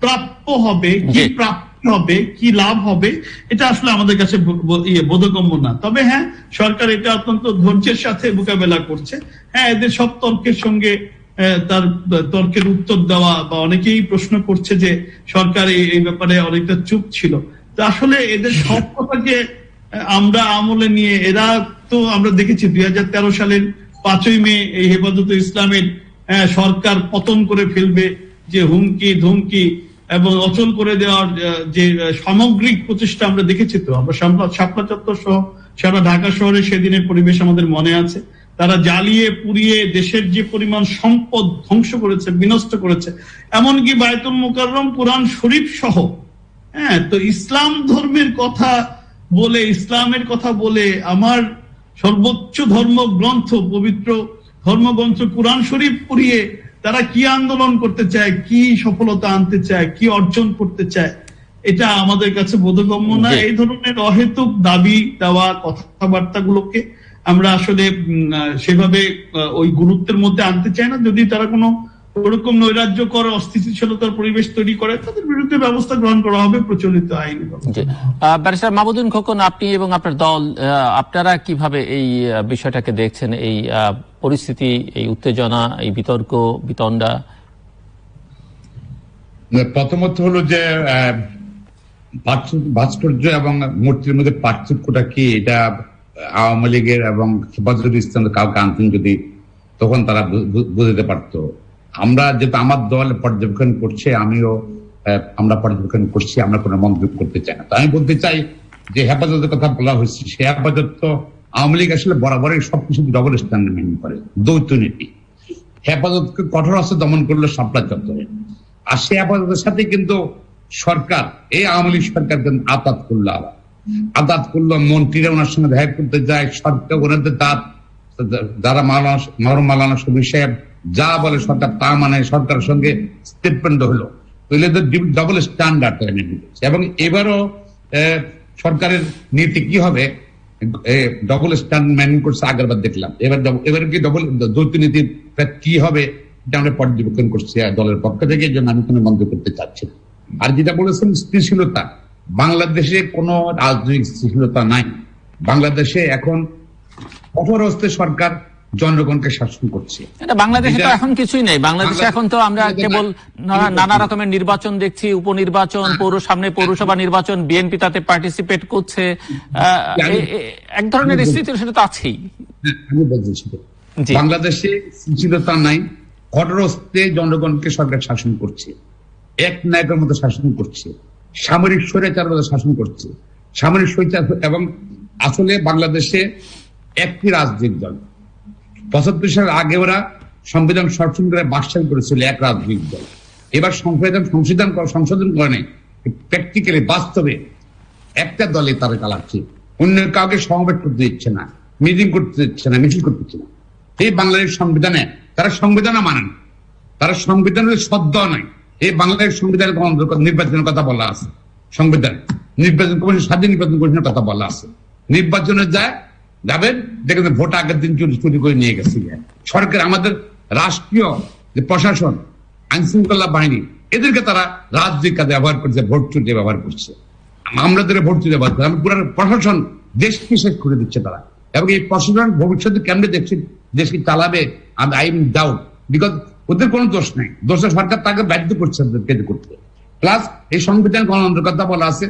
প্রাপ্য হবে, কি প্রাপ্য হবে, কি লাভ হবে, এটা আসলে আমাদের কাছে বোধগম্য না। তবে হ্যাঁ, সরকার এটা অত্যন্ত ধৈর্যের সাথে মোকাবেলা করছে। হ্যাঁ, এদের সব তর্কের সঙ্গে তার তর্কের উত্তর দেওয়া, বা অনেকেই প্রশ্ন করছে যে সরকার এই ব্যাপারে অনেকটা চুপ ছিল। তো আসলে এদের সব কথাকে আমরা আমলে নিয়ে, এরা তো আমরা দেখেছি 2013 সালের 5ই মে এই হেফাজতে ইসলামের সরকার পতন করে ফেলবে যে হুমকি ধুমকি এবং অচল করে দেওয়ার যে সামগ্রিক প্রচেষ্টা আমরা দেখেছি। তো আমরা শাপলা চত্বর সহ সারা ঢাকা শহরে সেদিনের পরিবেশ আমাদের মনে আছে। তারা জ্বালিয়ে পুড়িয়ে দেশের যে পরিমাণ সম্পদ ধ্বংস করেছে, বিনষ্ট করেছে, এমনকি বায়তুল মুকাররম, কুরআন শরীফ সহ। হ্যাঁ, তো ইসলাম ধর্মের কথা বলে, ইসলামের কথা বলে, আমার সর্বোচ্চ ধর্মগ্রন্থ, পবিত্র ধর্মগ্রন্থ কুরআন শরীফ পড়িয়ে তারা কি আন্দোলন করতে চায়, কি সফলতা আনতে চায়, কি অর্জন করতে চায়, এটা আমাদের কাছে বোধগম্য না। এই ধরনের অহেতুক দাবি দেওয়া কথাবার্তা গুলোকে আমরা আসলে সেভাবে ওই গুরুত্বের মধ্যে আনতে চাই না। যদি তারা কোনো ওরকম নৈরাজ্যকর অস্থিতিশীলতার পরিবেশ তৈরি করে, তাদের বিরুদ্ধে ব্যবস্থা গ্রহণ করা হবে প্রচলিত আইনে। ব্যারিস্টার মাহমুদুল খোকন, আপনি এবং আপনার দল, আপনারা কিভাবে এই বিষয়টাকে দেখছেন, এই পরিস্থিতি, এই উত্তেজনা, এই বিতর্ক বিতণ্ডা? প্রথমত হলো যে ভাস্কর্য এবং মূর্তির মধ্যে পার্থক্যটা কি, এটা আওয়ামী লীগের এবং হেফাজতে ইসলামের কাউকে আনতেন যদি, তখন তারা বুঝতে পারতো। আমরা যেহেতু আমার দল পর্যবেক্ষণ করছে, আমরা পর্যবেক্ষণ করছি, আমরা কোনো মন্তব্য করতে চাই না। তো আমি বলতে চাই যে হেফাজতের কথা বলা হয়েছে, সে হেফাজত তো আওয়ামী লীগ আসলে বরাবরই সবকিছু ডবল স্ট্যান্ডার্ড মেনে করে, দ্বৈত নীতি। হেফাজতকে কঠোর হস্তে দমন করলো শাপলা চত্বরে, আর সে হেফাজতের সাথে কিন্তু সরকার, এই আওয়ামী লীগ সরকার কিন্তু আদাত করলো, মন্ত্রীরা ওনার সঙ্গে দেখা করতে যায়, সরকার ওনাদের যারা মাওলানা শফি সাহেব যা বলে সরকার তা মানে, সরকারের সঙ্গে স্টেটমেন্ট হলো, ডবল স্ট্যান্ডার্ড। এবং এবারও সরকারের নীতি কি হবে, ডবল স্ট্যান্ডার্ড মেনটেন করছে, আগেরবার দেখলাম। এবার কি ডবল দ্বৈত নীতি কি হবে, এটা আমরা পর্যবেক্ষণ করছি দলের পক্ষ থেকে, এই জন্য আমি কোনো মন্তব্য করতে চাচ্ছি না। আর যেটা বলেছেন স্থিতিশীলতা, বাংলাদেশে কোনো রাজনৈতিক স্থিতিশীলতা নাই। বাংলাদেশে এখন কঠোর হস্তে সরকার জনগণকে শাসন করছে। বাংলাদেশে তো এখন কিছুই নেই। বাংলাদেশে এখন তো আমরা কেবল নানা রকমের নির্বাচন দেখছি, উপনির্বাচন, পৌরসভা নির্বাচন, বিএনপি তাতে পার্টিসিপেট করছে, এক ধরনের স্থিতিশীলতা আছেই। আমি বলছি বাংলাদেশে স্থিতিশীলতা নাই, কঠোর হস্তে জনগণকে সরকার শাসন করছে, এক নায়কের মতো শাসন করছে, সামরিক স্বৈরাচার মতো শাসন করছে, সামরিক স্বৈরাচার। এবং আসলে বাংলাদেশে একটি রাজনৈতিক দল, 75 সালের আগে ওরা সংবিধান সংশোধন করে বাকশাল করেছিল এক রাজনৈতিক দল, এবার সংশোধন করে নেই, প্র্যাকটিক্যালি বাস্তবে একটা দলে তারা চালাচ্ছে, অন্য কাউকে সমাবেশ করতে দিচ্ছে না, মিটিং করতে দিচ্ছে না, মিছিল করতে দিচ্ছে না। এই বাংলাদেশের সংবিধানে তারা সংবিধান মানেন, তারা সংবিধানের সদ্য নয়। এই বাংলাদেশের সংবিধানে নির্বাচনের কথা বলা আছে, সংবিধান নির্বাচন কমিশন, স্বাধীন নির্বাচন কমিশনের কথা বলা আছে, নির্বাচনে যায় যাবেন দেখেন ভোট আগের দিন চুরি করে নিয়ে গেছে। সরকার, আমাদের রাষ্ট্রীয় যে প্রশাসন, আইন শৃঙ্খলা বাহিনী, এদেরকে তারা রাজনৈতিক কাজে ব্যবহার করছে, ভোট চুরিতে ব্যবহার করছে, আমাদের ভোট চুরি ব্যবহার করছে। পুরো প্রশাসন দেশকে শেষ করে দিচ্ছে তারা। এবং এই প্রশাসন ভবিষ্যতে কেমনে দেশকে চালাবে, আই এম ডাউট, বিকজ ওদের কোনো দোষ নাই, দোষটা সরকার তাকে বাধ্য করছে ওদেরকে করতে। প্লাস এই সংবিধান গণতন্ত্রের কথা বলা আছে,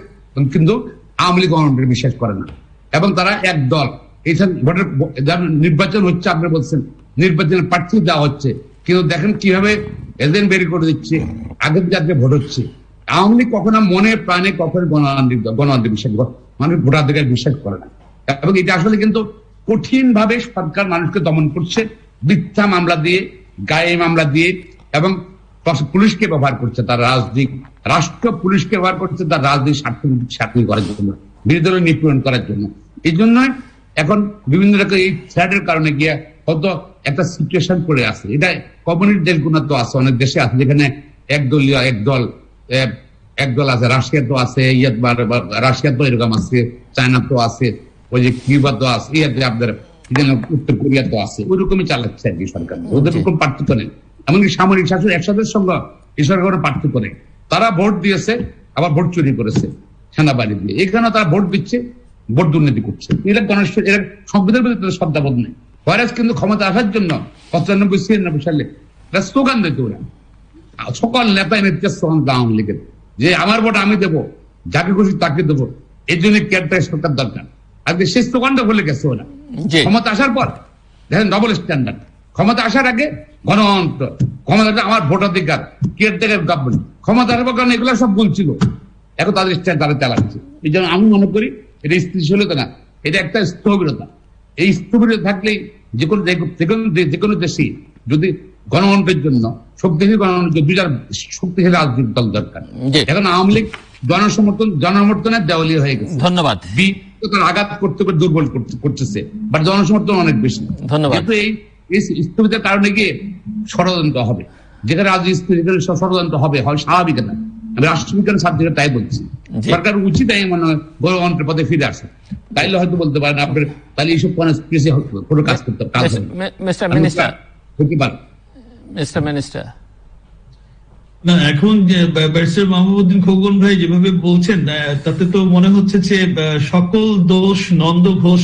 কিন্তু আওয়ামী লীগ গণতন্ত্রে বিশ্বাস করে না, এবং তারা এক দল। এইখানে ভোটের নির্বাচন হচ্ছে, আপনি বলছেন নির্বাচনের প্রার্থী দেওয়া হচ্ছে, কিন্তু দেখেন কিভাবে এজেন্ট বের করে দিচ্ছে, আগের যাত্রে ভোট হচ্ছে। আওয়ামী লীগ কখনো মনে প্রাণে কখনো গণতন্ত্রে বিশ্বাস করে, মানুষ ভোটাধিকার বিশ্বাস করে না। এবং এটা আসলে কিন্তু কঠিন ভাবে সরকার মানুষকে দমন করছে, মিথ্যা মামলা দিয়ে, গায়ে মামলা দিয়ে, এবং পুলিশকে ব্যবহার করছে তার রাজনৈতিক, রাষ্ট্র পুলিশকে ব্যবহার করছে তার রাজনৈতিক স্বার্থ করার জন্য, বিরোধী দল নিপীড়ন করার জন্য। এই জন্যই এখন বিভিন্ন রকম এই থ্রেটের কারণে গিয়ে হয়তো একটা সিচুয়েশন পড়ে আছে। এটা কমিউনিস্ট দেশগুলো তো আছে, অনেক দেশে আছে যেখানে একদলীয় একদল আছে, রাশিয়া তো আছে, রাশিয়া তো এরকম আছে, চায়না তো আছে, ওই যে কিউবা তো আছে, আপনার উত্তর কোরিয়া তো আছে, ওই রকমই চালাচ্ছে আর কি সরকার। ওদের রকম পার্থক্য নেই, এমনকি সামরিক শাসন একসাথে সঙ্গে এই সরকারের পার্থক্য নেই। তারা ভোট দিয়েছে, আবার ভোট চুরি করেছে সেনাবাহিনী দিয়ে, এখানে তারা ভোট দিচ্ছে, ভোট দুর্নীতি করছে। এরা সংবিধানের প্রতি শ্রদ্ধাবোধ নেই। ভাইরাস কিন্তু ক্ষমতা আসার জন্য 95-96 সালে স্লোগান দিত ওরা, সকল নেতা নেত্রীর স্লোগান আওয়ামী লীগের, যে আমার ভোট আমি দেবো, যাকে খুশি তাকে দেবো, এই জন্য কেয়ারটেকার সরকার দরকার। আজকে সেই স্লোগানটা ভুলে গেছে ওরা। ক্ষমতা আসার পর দেখেন ডবল স্ট্যান্ডার্ড, ক্ষমতা আসার আগে গণতন্ত্র, ক্ষমতাটা আমার ভোটাধিকার, কেয়ারটেকার গভর্নমেন্ট, ক্ষমতা আসার কারণে এগুলো সব বলছিল, এখন তাদের স্ট্যান্ডার্ডে চালাচ্ছে। এই জন্য আমি মনে করি এটা স্থিতিশীলতা না, এটা একটা স্থবিরতা। এই স্থবিরতা থাকলেই যে কোনো দেশে যদি গণতন্ত্রের জন্য শক্তিশালী শক্তিশালী রাজনৈতিক দল দরকার। এখন আওয়ামী লীগ জনসমর্থনে দেওয়ালি হয়ে গেছে। ধন্যবাদ। আঘাত করতে দুর্বল করতেছে, বাট জনসমর্থন অনেক বেশি। ধন্যবাদ। কিন্তু এই স্থবিরতার কারণে গিয়ে ষড়যন্ত্র হবে, যেখানে রাজনীতি ষড়যন্ত্র হবে, হয় স্বাভাবিক না। আমি রাষ্ট্রবিজ্ঞানের সাবজেক্টে তাই বলছি, সরকার উচিত মনে হয় গণতন্ত্রের পথে ফিরে আসে, তাইলে হয়তো বলতে পারেন আপনার, তাহলে এইসব কোনো কাজ করতে না। এখন যে ব্যারিস্টার মাহবুবউদ্দিন খোকন ভাই যেভাবে বলছেন, তাতে তো মনে হচ্ছে যে সকল দোষ নন্দ ঘোষ,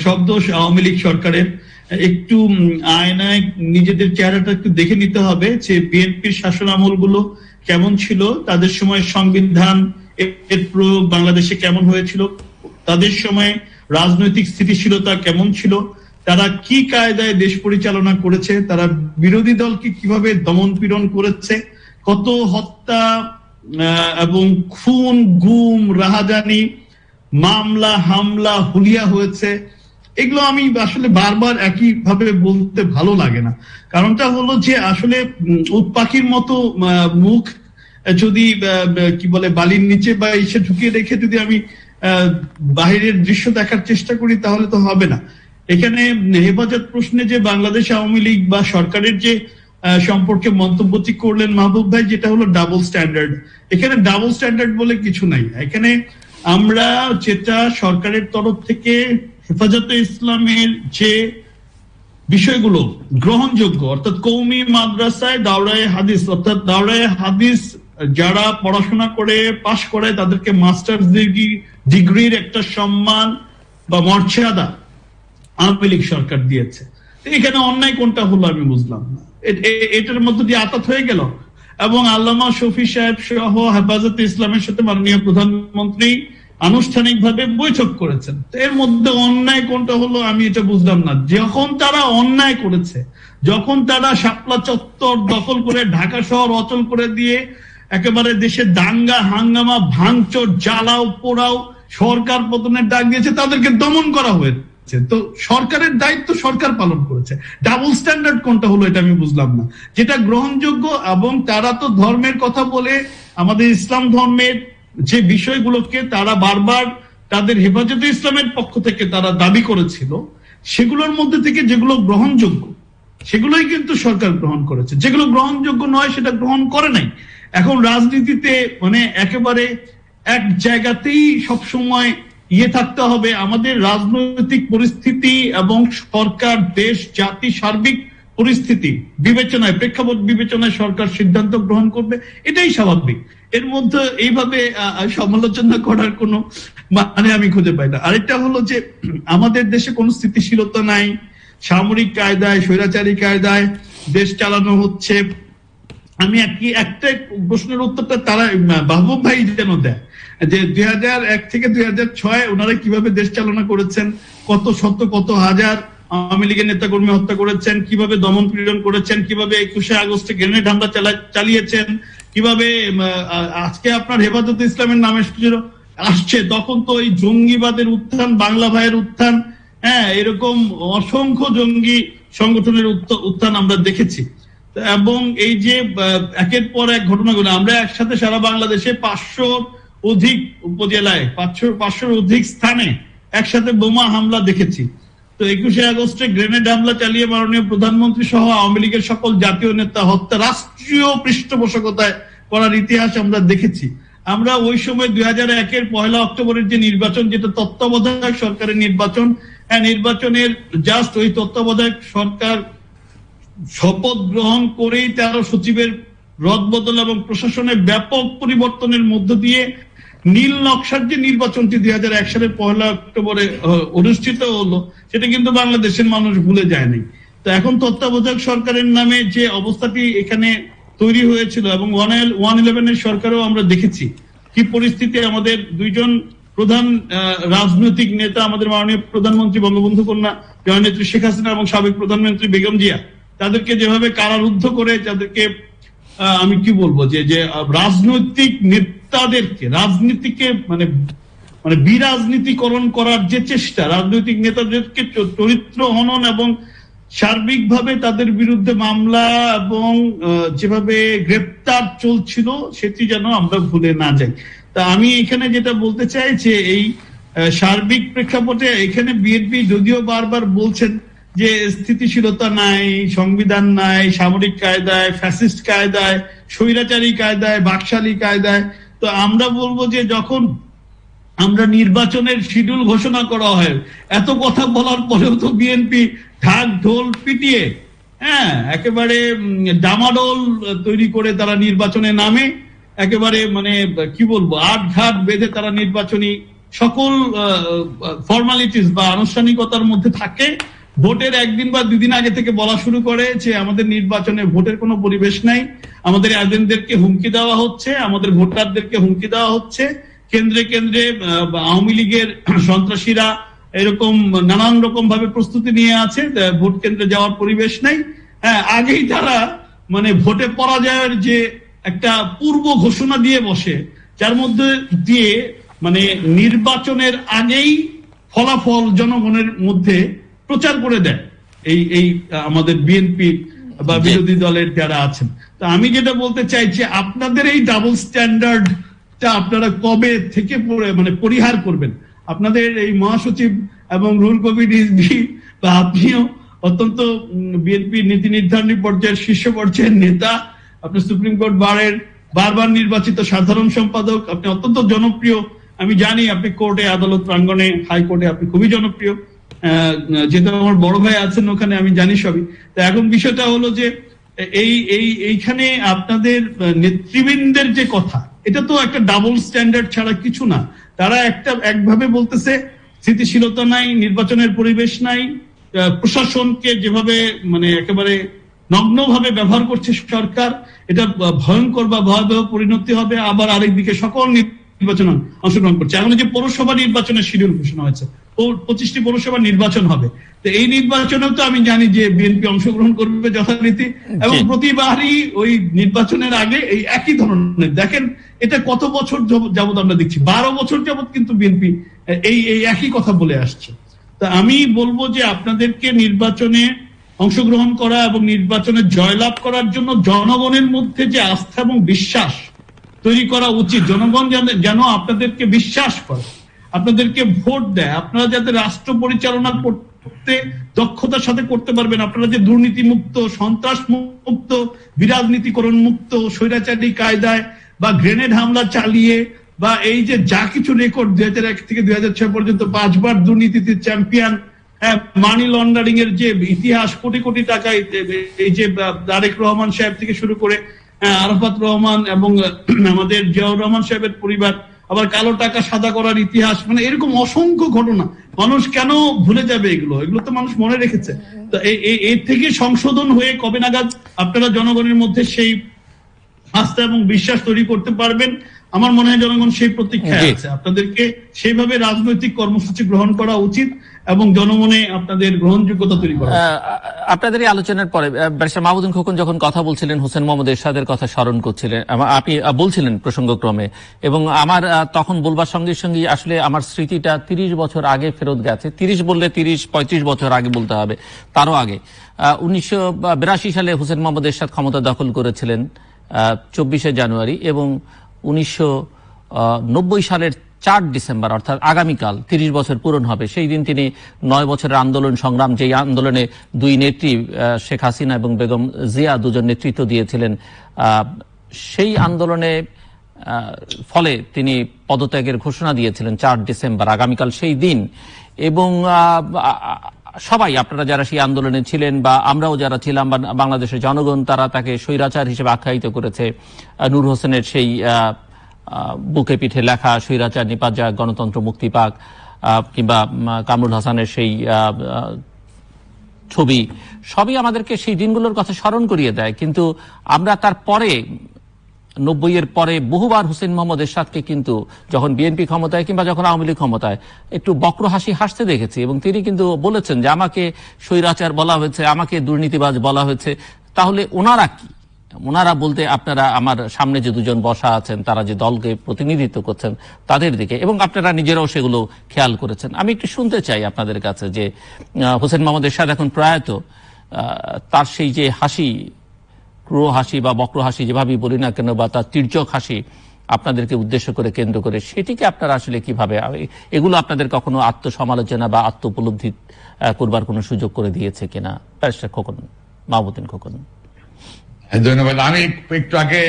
সব দোষ আওয়ামী লীগ সরকারের। একটু আয়নায় নিজেদের চেহারাটা একটু দেখে নিতে হবে যে বিএনপির শাসন আমল গুলো কেমন ছিল, তাদের সময় সংবিধান এর প্রয়োগ বাংলাদেশে কেমন হয়েছিল, তাদের সময় রাজনৈতিক স্থিতিশীলতা কেমন ছিল, তারা কি কায়দায় দেশ পরিচালনা করেছে, তারা বিরোধী দলকে কিভাবে দমন পীড়ন করেছে, কত হত্যা এবং খুন গুম রাহাজানি, মামলা হামলা হুলিয়া হয়েছে। এগুলো আমি আসলে বারবার একই ভাবে বলতে ভালো লাগে না। কারণটা হলো যে আসলে উট পাখির মতো মুখ যদি কি বলে বালির নিচে বা এসে ঢুকিয়ে রেখে যদি আমি বাহিরের দৃশ্য দেখার চেষ্টা করি তাহলে তো হবে না। এখানে হেফাজত প্রশ্নে যে বাংলাদেশ আওয়ামী লীগ বা সরকারের যে সম্পর্কে মন্তব্যটি করলেন মাহবুব ভাই, যেটা হলো ডাবল স্ট্যান্ডার্ড। এখানে ডাবল স্ট্যান্ডার্ড বলে কিছু নাই। এখানে আমরা যেটা সরকারের তরফ থেকে হেফাজতে ইসলামের যে বিষয়গুলো গ্রহণযোগ্য, অর্থাৎ কওমি মাদ্রাসায় দাওরায়ে হাদিস, অর্থাৎ দাওরায়ে হাদিস যারা পড়াশোনা করে পাশ করে তাদেরকে মাস্টার্স ডিগ্রির একটা সম্মান বা মর্যাদা আওয়ামী লীগ সরকার দিয়েছে। এখানে অন্যায় কোনটা হলো আমি বুঝলাম না। এটার মধ্যে দিয়ে আতাত হয়ে গেল। এবং আল্লামা শফি সাহেব সহ হেফাজতে ইসলামের সাথে মাননীয় প্রধানমন্ত্রী আনুষ্ঠানিকভাবে বৈঠক করেছেন। এর মধ্যে অন্যায় কোনটা হলো আমি এটা বুঝলাম না। যখন তারা অন্যায় করেছে, যখন তারা শাপলা চত্বর দখল করে ঢাকা শহর অচল করে দিয়ে একেবারে দেশে দাঙ্গা হাঙ্গামা ভাঙচুর জ্বালাও পোড়াও সরকার পতনের ডাক দিয়েছে, তাদেরকে দমন করা হয়েছে। তো সরকারের দায়িত্ব সরকার পালন করেছে। ডাবল স্ট্যান্ডার্ড কোনটা হলো এটা আমি বুঝলাম না, যেটা গ্রহণযোগ্য। এবং তারা তো ধর্মের কথা বলে আমাদের ইসলাম ধর্মের যে বিষয়গুলোকে তারা বারবার তাদের হেফাজতে ইসলামের পক্ষ থেকে তারা দাবি করেছিল, সেগুলোর মধ্যে থেকে যেগুলো গ্রহণযোগ্য সেগুলোই কিন্তু সরকার গ্রহণ করেছে, যেগুলো গ্রহণযোগ্য নয় সেটা গ্রহণ করে নাই। এখন রাজনীতিতে মানে একেবারে এক জায়গাতেই সবসময় থাকতে হবে, আমাদের রাজনৈতিক পরিস্থিতি এবং সরকার, দেশ, জাতি, সার্বিক পরিস্থিতি বিবেচনায়, প্রেক্ষাপট বিবেচনায় সরকার সিদ্ধান্ত গ্রহণ করবে, এটাই স্বাভাবিক। এর মধ্যে এইভাবে সমালোচনা করার কোনো মানে আমি খুঁজে পাই না। আরেকটা হলো যে আমাদের দেশে কোনো স্থিতিশীলতা নাই, সামরিক কায়দায়, স্বৈরাচারী কায়দায় দেশ চালানো হচ্ছে। আমি একটা প্রশ্নের উত্তরটা তারা মাহবুব ভাই যেন দেয় যে 2001 থেকে 2006 ওনারা কিভাবে দেশ চালনা করেছেন, কত হাজার আওয়ামী লীগের নেতাকর্মী হত্যা করেছেন, কিভাবে দমন পীড়ন করেছেন, কিভাবে 21শে আগস্টে গ্রেনেড হামলা চালিয়েছেন, কিভাবে আজকে আপনার হেফাজতে ইসলামের নামে আসছে, তখন তো এই জঙ্গিবাদের উত্থান, বাংলা ভাইয়ের উত্থান, হ্যাঁ, এরকম অসংখ্য জঙ্গি সংগঠনের উত্থান আমরা দেখেছি। এবং এই যে একের পর এক ঘটনাগুলো আমরা একসাথে সারা বাংলাদেশে 500 অধিক উপজেলায় 500 অধিক স্থানে একসাথে বোমা হামলা দেখেছি। তো 21শে আগস্টে গ্রেনেড হামলা চালিয়ে মাননীয় প্রধানমন্ত্রী সহ আওয়ামী লীগের সকল জাতীয় নেতা হত্যা রাষ্ট্রীয় পৃষ্ঠপোষকতায় করার ইতিহাস আমরা দেখেছি। আমরা ওই সময় 2001-এর 1 অক্টোবরের যে নির্বাচন, যেটা তত্ত্বাবধায়ক সরকারের নির্বাচন, হ্যাঁ, নির্বাচনের জাস্ট ওই তত্ত্বাবধায়ক সরকার শপথ গ্রহণ করেই 13 সচিবের রদবদল এবং প্রশাসনের ব্যাপক পরিবর্তনের মধ্য দিয়ে নীল নকশার যে নির্বাচনটি 2001 সালের 1 অক্টোবরে অনুষ্ঠিত হলো, সেটা কিন্তু বাংলাদেশের মানুষ ভুলে যায়নি। তো এখন তত্ত্বাবধায়ক সরকারের নামে যে অবস্থাটি এখানে তৈরি হয়েছিল, এবং 111-এর সরকারও আমরা দেখেছি কি পরিস্থিতি। আমাদের দুইজন প্রধান রাজনৈতিক নেতা, আমাদের মাননীয় প্রধানমন্ত্রী বঙ্গবন্ধু কন্যা জননেত্রী শেখ হাসিনা এবং সাবেক প্রধানমন্ত্রী বেগম জিয়া, তাদেরকে যেভাবে কারারুদ্ধ করে, তাদেরকে আমি কি বলবো যে রাজনৈতিক নেতাদেরকে রাজনীতিকে মানে বিরাজনীতিকরণ করার যে চেষ্টা, রাজনৈতিক নেতাদেরকে চরিত্র হনন এবং সার্বিকভাবে তাদের বিরুদ্ধে মামলা এবং যেভাবে গ্রেপ্তার চলছিল, সেটি যেন আমরা ভুলে না যাই। তা আমি এখানে যেটা বলতে চাই যে এই সার্বিক প্রেক্ষাপটে এখানে বিএনপি যদিও বারবার বলছেন যে স্থিতিশীলতা নাই, সংবিধান নাই, সামরিক কায়দায়, ফ্যাসিস্ট কায়দায়, স্বৈরাচারী কায়দায়, বাকশালী কায়দায়, তো আমরা বলবো যে যখন আমরা নির্বাচনের শিডিউল ঘোষণা করা হয়, এত কথা বলার পরেও তো বিএনপি ঢাক ঢোল পিটিয়ে, হ্যাঁ, একেবারে ডামাডোল তৈরি করে তারা নির্বাচনে নামে, একেবারে মানে কি বলবো আটঘাট বেঁধে তারা নির্বাচনী সকল ফর্মালিটিস বা আনুষ্ঠানিকতার মধ্যে থাকে। ভোটের 1 দিন বা 2 দিন আগে থেকে বলা শুরু করে যে আমাদের নির্বাচনে ভোটের কোনো পরিবেশ নাই, আমাদের এজেন্টদেরকে হুমকি দেওয়া হচ্ছে, আমাদের ভোটারদেরকে হুমকি দেওয়া হচ্ছে, কেন্দ্রে কেন্দ্রে আওয়ামী লীগের সন্ত্রাসীরা এরকম নানান রকম ভাবে প্রস্তুতি নিয়ে আছে, ভোট কেন্দ্রে যাওয়ার পরিবেশ নাই। হ্যাঁ, আগেই তারা মানে ভোটে পরাজয়ের যে একটা পূর্ব ঘোষণা দিয়ে বসে, যার মধ্যে দিয়ে মানে নির্বাচনের আগেই ফলাফল জনগণের মধ্যে প্রচার করে দেয় এই আমাদের বিএনপি বা বিরোধী দলের যারা আছেন। তো আমি যেটা বলতে চাই যে আপনাদের এই ডাবল স্ট্যান্ডার্ডটা আপনারা কবে থেকে মানে পরিহার করবেন? আপনাদের এই মহাসচিব এবং রুহুল কবির রিজভী বা আপনিও অত্যন্ত বিএনপি নীতি নির্ধারণী পর্যায়ের শীর্ষ পর্যায়ের নেতা, আপনি সুপ্রিম কোর্ট বারের বারবার নির্বাচিত সাধারণ সম্পাদক, আপনি অত্যন্ত জনপ্রিয়। আমি জানি আপনি কোর্টে, আদালত প্রাঙ্গণে, হাইকোর্টে আপনি খুবই জনপ্রিয়, যেহেতু আমার বড় ভাই আছেন ওখানে, আমি জানি সবই। তো এখন বিষয়টা হলো যে এইখানে আপনাদের নেতৃবৃন্দের যে কথা, এটা তো একটা ডাবল স্ট্যান্ডার্ড ছাড়া কিছু না। তারা একভাবে বলতেছে স্থিতিশীলতা নাই, নির্বাচনের পরিবেশ নাই, প্রশাসনকে যেভাবে মানে একেবারে নগ্নভাবে ব্যবহার করছে সরকার, এটা ভয়ঙ্কর বা ভয়াবহ পরিণতি হবে। আবার আরেকদিকে সকল নির্বাচনে অংশগ্রহণ করছে। এখন যে পৌরসভা নির্বাচনের শিডিউল ঘোষণা হয়েছে, 25টি পৌরসভা নির্বাচন হবে, তো এই নির্বাচনেও তো আমি জানি যে বিএনপি অংশগ্রহণ করবে যথারীতি, এবং প্রতিবারই ওই নির্বাচনের আগে এই একই ধরনের, দেখেন এটা কত বছর যাবত আমরা দেখছি, 12 বছর যাবত কিন্তু বিএনপি এই একই কথা বলে আসছে। তা আমি বলবো যে আপনাদেরকে নির্বাচনে অংশগ্রহণ করা এবং নির্বাচনে জয়লাভ করার জন্য জনগণের মধ্যে যে আস্থা এবং বিশ্বাস তৈরি করা উচিত। জনগণ যেন আপনাদেরকে বিশ্বাস করে, আপনাদেরকে ভোট দেয়, আপনারা যাতে রাষ্ট্র পরিচালনা করতে দক্ষতার সাথে করতে পারবেন, আপনারা যে দুর্নীতি মুক্ত, সন্ত্রাস মুক্ত, বিরাজনীতিকরণ মুক্ত, স্বৈরাচারী কায়দায় বা গ্রেনেড হামলা চালিয়ে বা এই যে যা কিছু রেকর্ড 2001 থেকে 2006 পর্যন্ত 5 বার দুর্নীতিতে চ্যাম্পিয়ন, মানি লন্ডারিং এর যে ইতিহাস, কোটি কোটি টাকা, এই যে তারেক রহমান সাহেব থেকে শুরু করে আরাফাত রহমান এবং আমাদের জিয়াউর রহমান সাহেবের পরিবার, আবার কালো টাকা সাদা করার ইতিহাস, মানে এরকম অসংখ্য ঘটনা। মানুষ কেন ভুলে যাবে এগুলো? এগুলো তো মানুষ মনে রেখেছে। তো এর থেকে সংশোধন হয়ে কবে নাগাদ আপনারা জনগণের মধ্যে সেই আস্থা এবং বিশ্বাস তৈরি করতে পারবেন? আমার মনে হয় জনগণ সেই প্রতীক্ষায় আছে। আপনাদেরকে সেইভাবে রাজনৈতিক কর্মসূচি গ্রহণ করা উচিত এবং জনমনে আপনাদের গ্রহণযোগ্যতা তৈরি করা। আপনাদের এই আলোচনার পরে ব্যারিস্টার মাহমুদুল খোকন যখন কথা বলছিলেন, হোসেন মোহাম্মদ এরশাদের কথা স্মরণ করছিলেন, আপনি বলছিলেন প্রসঙ্গক্রমে, এবং আমার তখন বলবার সঙ্গে সঙ্গে আসলে আমার স্মৃতিটা 30 বছর আগে ফেরত গেছে। 30 বললে 30-35 বছর আগে বলতে হবে, তারও আগে। 1982 সালে হোসেন মোহাম্মদ এরশাদ ক্ষমতা দখল করেছিলেন 24শে জানুয়ারি, এবং 1990 সালের 4 ডিসেম্বর, অর্থাৎ আগামীকাল 30 বছর পূরণ হবে। সেই দিন তিনি 9 বছরের আন্দোলন সংগ্রাম, যেই আন্দোলনে দুই নেত্রী শেখ হাসিনা এবং বেগম জিয়া দুজন নেতৃত্ব দিয়েছিলেন, সেই আন্দোলনে ফলে তিনি পদত্যাগের ঘোষণা দিয়েছিলেন 4 ডিসেম্বর, আগামীকাল সেই দিন। এবং সবাই, আপনারা যারা সেই আন্দোলনে ছিলেন বা আমরাও যারা ছিলাম বা বাংলাদেশের জনগণ, তারা তাকে স্বৈরাচার হিসেবে আখ্যায়িত করেছে। নূর হোসেনের সেই বুকে পিঠে লেখা স্বৈরাচার নিপাত যাক, গণতন্ত্র মুক্তি পাক, কিংবা কামরুল হাসানের সেই ছবি, সবই আমাদেরকে সেই দিনগুলোর কথা স্মরণ করিয়ে দেয়। কিন্তু আমরা তারপরে 90-এর পরে বহুবার হোসেন মোহাম্মদ এরশাদকে কিন্তু যখন বিএনপি ক্ষমতায় কিংবা যখন আওয়ামী লীগ ক্ষমতায় একটু বক্র হাসি হাসতে দেখেছি, এবং তিনি কিন্তু বলেছেন যে আমাকে স্বৈরাচার বলা হয়েছে, আমাকে দুর্নীতিবাজ বলা হয়েছে। তাহলে ওনারা কি? ওনারা বলতে আপনারা আমার সামনে যে দুজন বসা আছেন, তারা যে দলকে প্রতিনিধিত্ব করছেন তাদের দিকে, এবং আপনারা নিজেরাও সেগুলো খেয়াল করেছেন। আমি একটু শুনতে চাই আপনাদের কাছে যে হোসেন মোহাম্মদ এরশাদ এখন প্রয়াত, তার সেই যে হাসি, ক্রুর হাসি বা বক্র হাসি, যেভাবেই বলি না কেন, বা তার তির্যক হাসি আপনাদেরকে উদ্দেশ্য করে, কেন্দ্র করে, সেটিকে আপনারা আসলে কিভাবে, এগুলো আপনাদের কখনো আত্মসমালোচনা বা আত্ম উপলব্ধি করবার কোনো সুযোগ করে দিয়েছে কিনা? ব্যারিস্টার খোকন, মাহমুদুল খোকন। ধন্যবাদ। আমি একটু আগে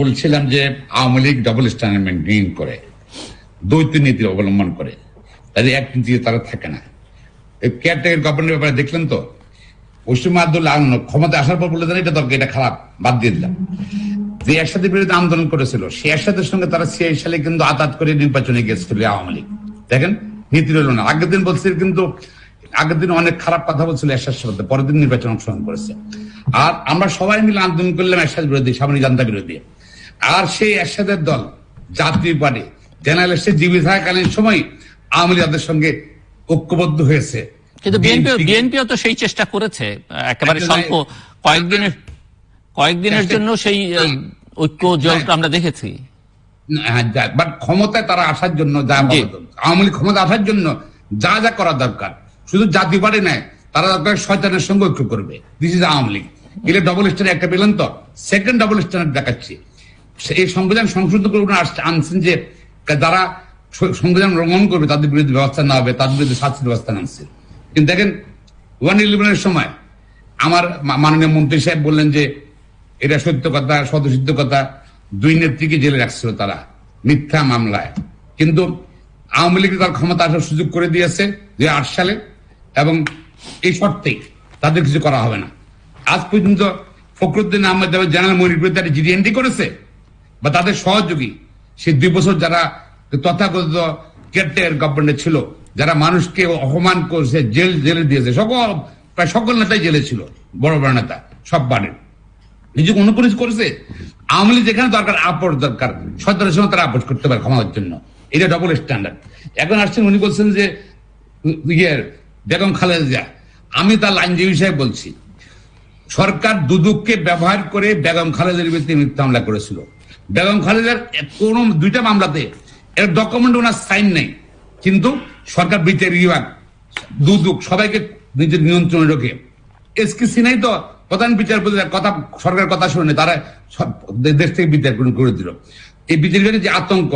বলছিলাম যে Awami League double standard maintain করে, দ্বৈত নীতি অবলম্বন করে, তাদের এক নীতি তারা থাকে না। কেয়ারটেকার গভর্নমেন্টের ব্যাপারে দেখলেন তো, পশ্চিম আব্দুল্লাহ ক্ষমতা আসার পর বলে দেন এটা দরকার, এটা খারাপ, বাদ দিয়ে দিলাম। যে একসাথে বিরুদ্ধে আন্দোলন করেছিল, সে একসাথের সঙ্গে তারা 86 সালে কিন্তু আতাত করে নির্বাচনে গেছিল আওয়ামী লীগ। দেখেন নীতি রইল না। আগের দিন বলছিল, কিন্তু আগের দিন অনেক খারাপ কথা বলছিল এরশাদ সাথে, পরের দিন নির্বাচন অংশগ্রহণ করেছে। আর আমরা সবাই মিলে আন্দোলন করলাম এরশাদ বিরোধী, সামনে জান্তা বিরোধী। আর সেই এরশাদের দল জাতীয় পার্টি জেনারেল এরশাদ জীবিত থাকাকালীন সময় আওয়ামী লীগ তাদের সঙ্গে ঐক্যবদ্ধ হয়েছে। কিন্তু বিএনপিও তো সেই চেষ্টা করেছে, একেবারে স্বল্প কয়েকদিনের জন্য সেই ঐক্য জোট আমরা দেখেছি। বাট ক্ষমতায় তারা আসার জন্য, আওয়ামী লীগ ক্ষমতা আসার জন্য যা যা করা দরকার, শুধু জাতীয় পার্টি নেয়, তারা দরকার শয়তানের সঙ্গে ঐক্য করবে। This is Awami League. এলে ডবল স্ট্যান্ডার্ড একটা পেলেন তো, সেকেন্ড ডবল স্ট্যান্ডার্ড দেখাচ্ছি। এই সংবিধান সংশোধন করে আনছেন যে যারা সংবিধান লঙ্ঘন করবে তাদের বিরুদ্ধে ব্যবস্থা না হবে, তাদের বিরুদ্ধে শাস্তির ব্যবস্থা আনছে। কিন্তু দেখেন 111-এর সময় আমার মাননীয় মন্ত্রী সাহেব বললেন যে এটা সত্য কথা, সদসিদ্ধ কথা, 2 নেত্রীকে জেলে রাখছিল তারা মিথ্যা মামলায়। কিন্তু আওয়ামী লীগ তার ক্ষমতা আসার সুযোগ করে দিয়েছে 2008 সালে, এবং এই শর্তেই তাদের কিছু করা হবে না। আজ পর্যন্ত ফখরুদ্দিন আহমেদ জেনারেল মনির বিরুদ্ধে একটা জিডি এন্ট্রি করেছে, বা তাদের সহযোগী সেই 2 বছর যারা তথাকথিত কেয়ারটেকার গভর্নমেন্টে ছিল, যারা মানুষকে অপমান করেছে, জেলে দিয়েছে, প্রায় সকল নেতাই জেলে ছিল, বড় বড় নেতা সব বাড়ির নিজেকে অনুপ্রবেশ করেছে। আওয়ামী লীগ যেখানে দরকার আপোষ দরকার, সরকারের সঙ্গে তারা আপোষ করতে পারে ক্ষমার জন্য। এটা ডবল স্ট্যান্ডার্ড। এখন আসছেন উনি বলছেন যে বেগম খালেদা জিয়া, আমি তার আইনজীবী হিসেবে বলছি, সরকার দুদককে ব্যবহার করে বেগম খালেদার বিরুদ্ধে মিথ্যা মামলা করেছিল। বেগম খালেদার কোন 2টা মামলাতে এর ডকুমেন্ট ওনার সাইন নেই, কিন্তু সরকার বিচার বিভাগ, দুদক সবাইকে নিজের নিয়ন্ত্রণে রেখে এসকিসি নাই তো প্রধান বিচারপতির কথা, সরকার কথা শুনে তারা দেশ থেকে বিচার করে দিল। এই বিচারের যে আতঙ্ক,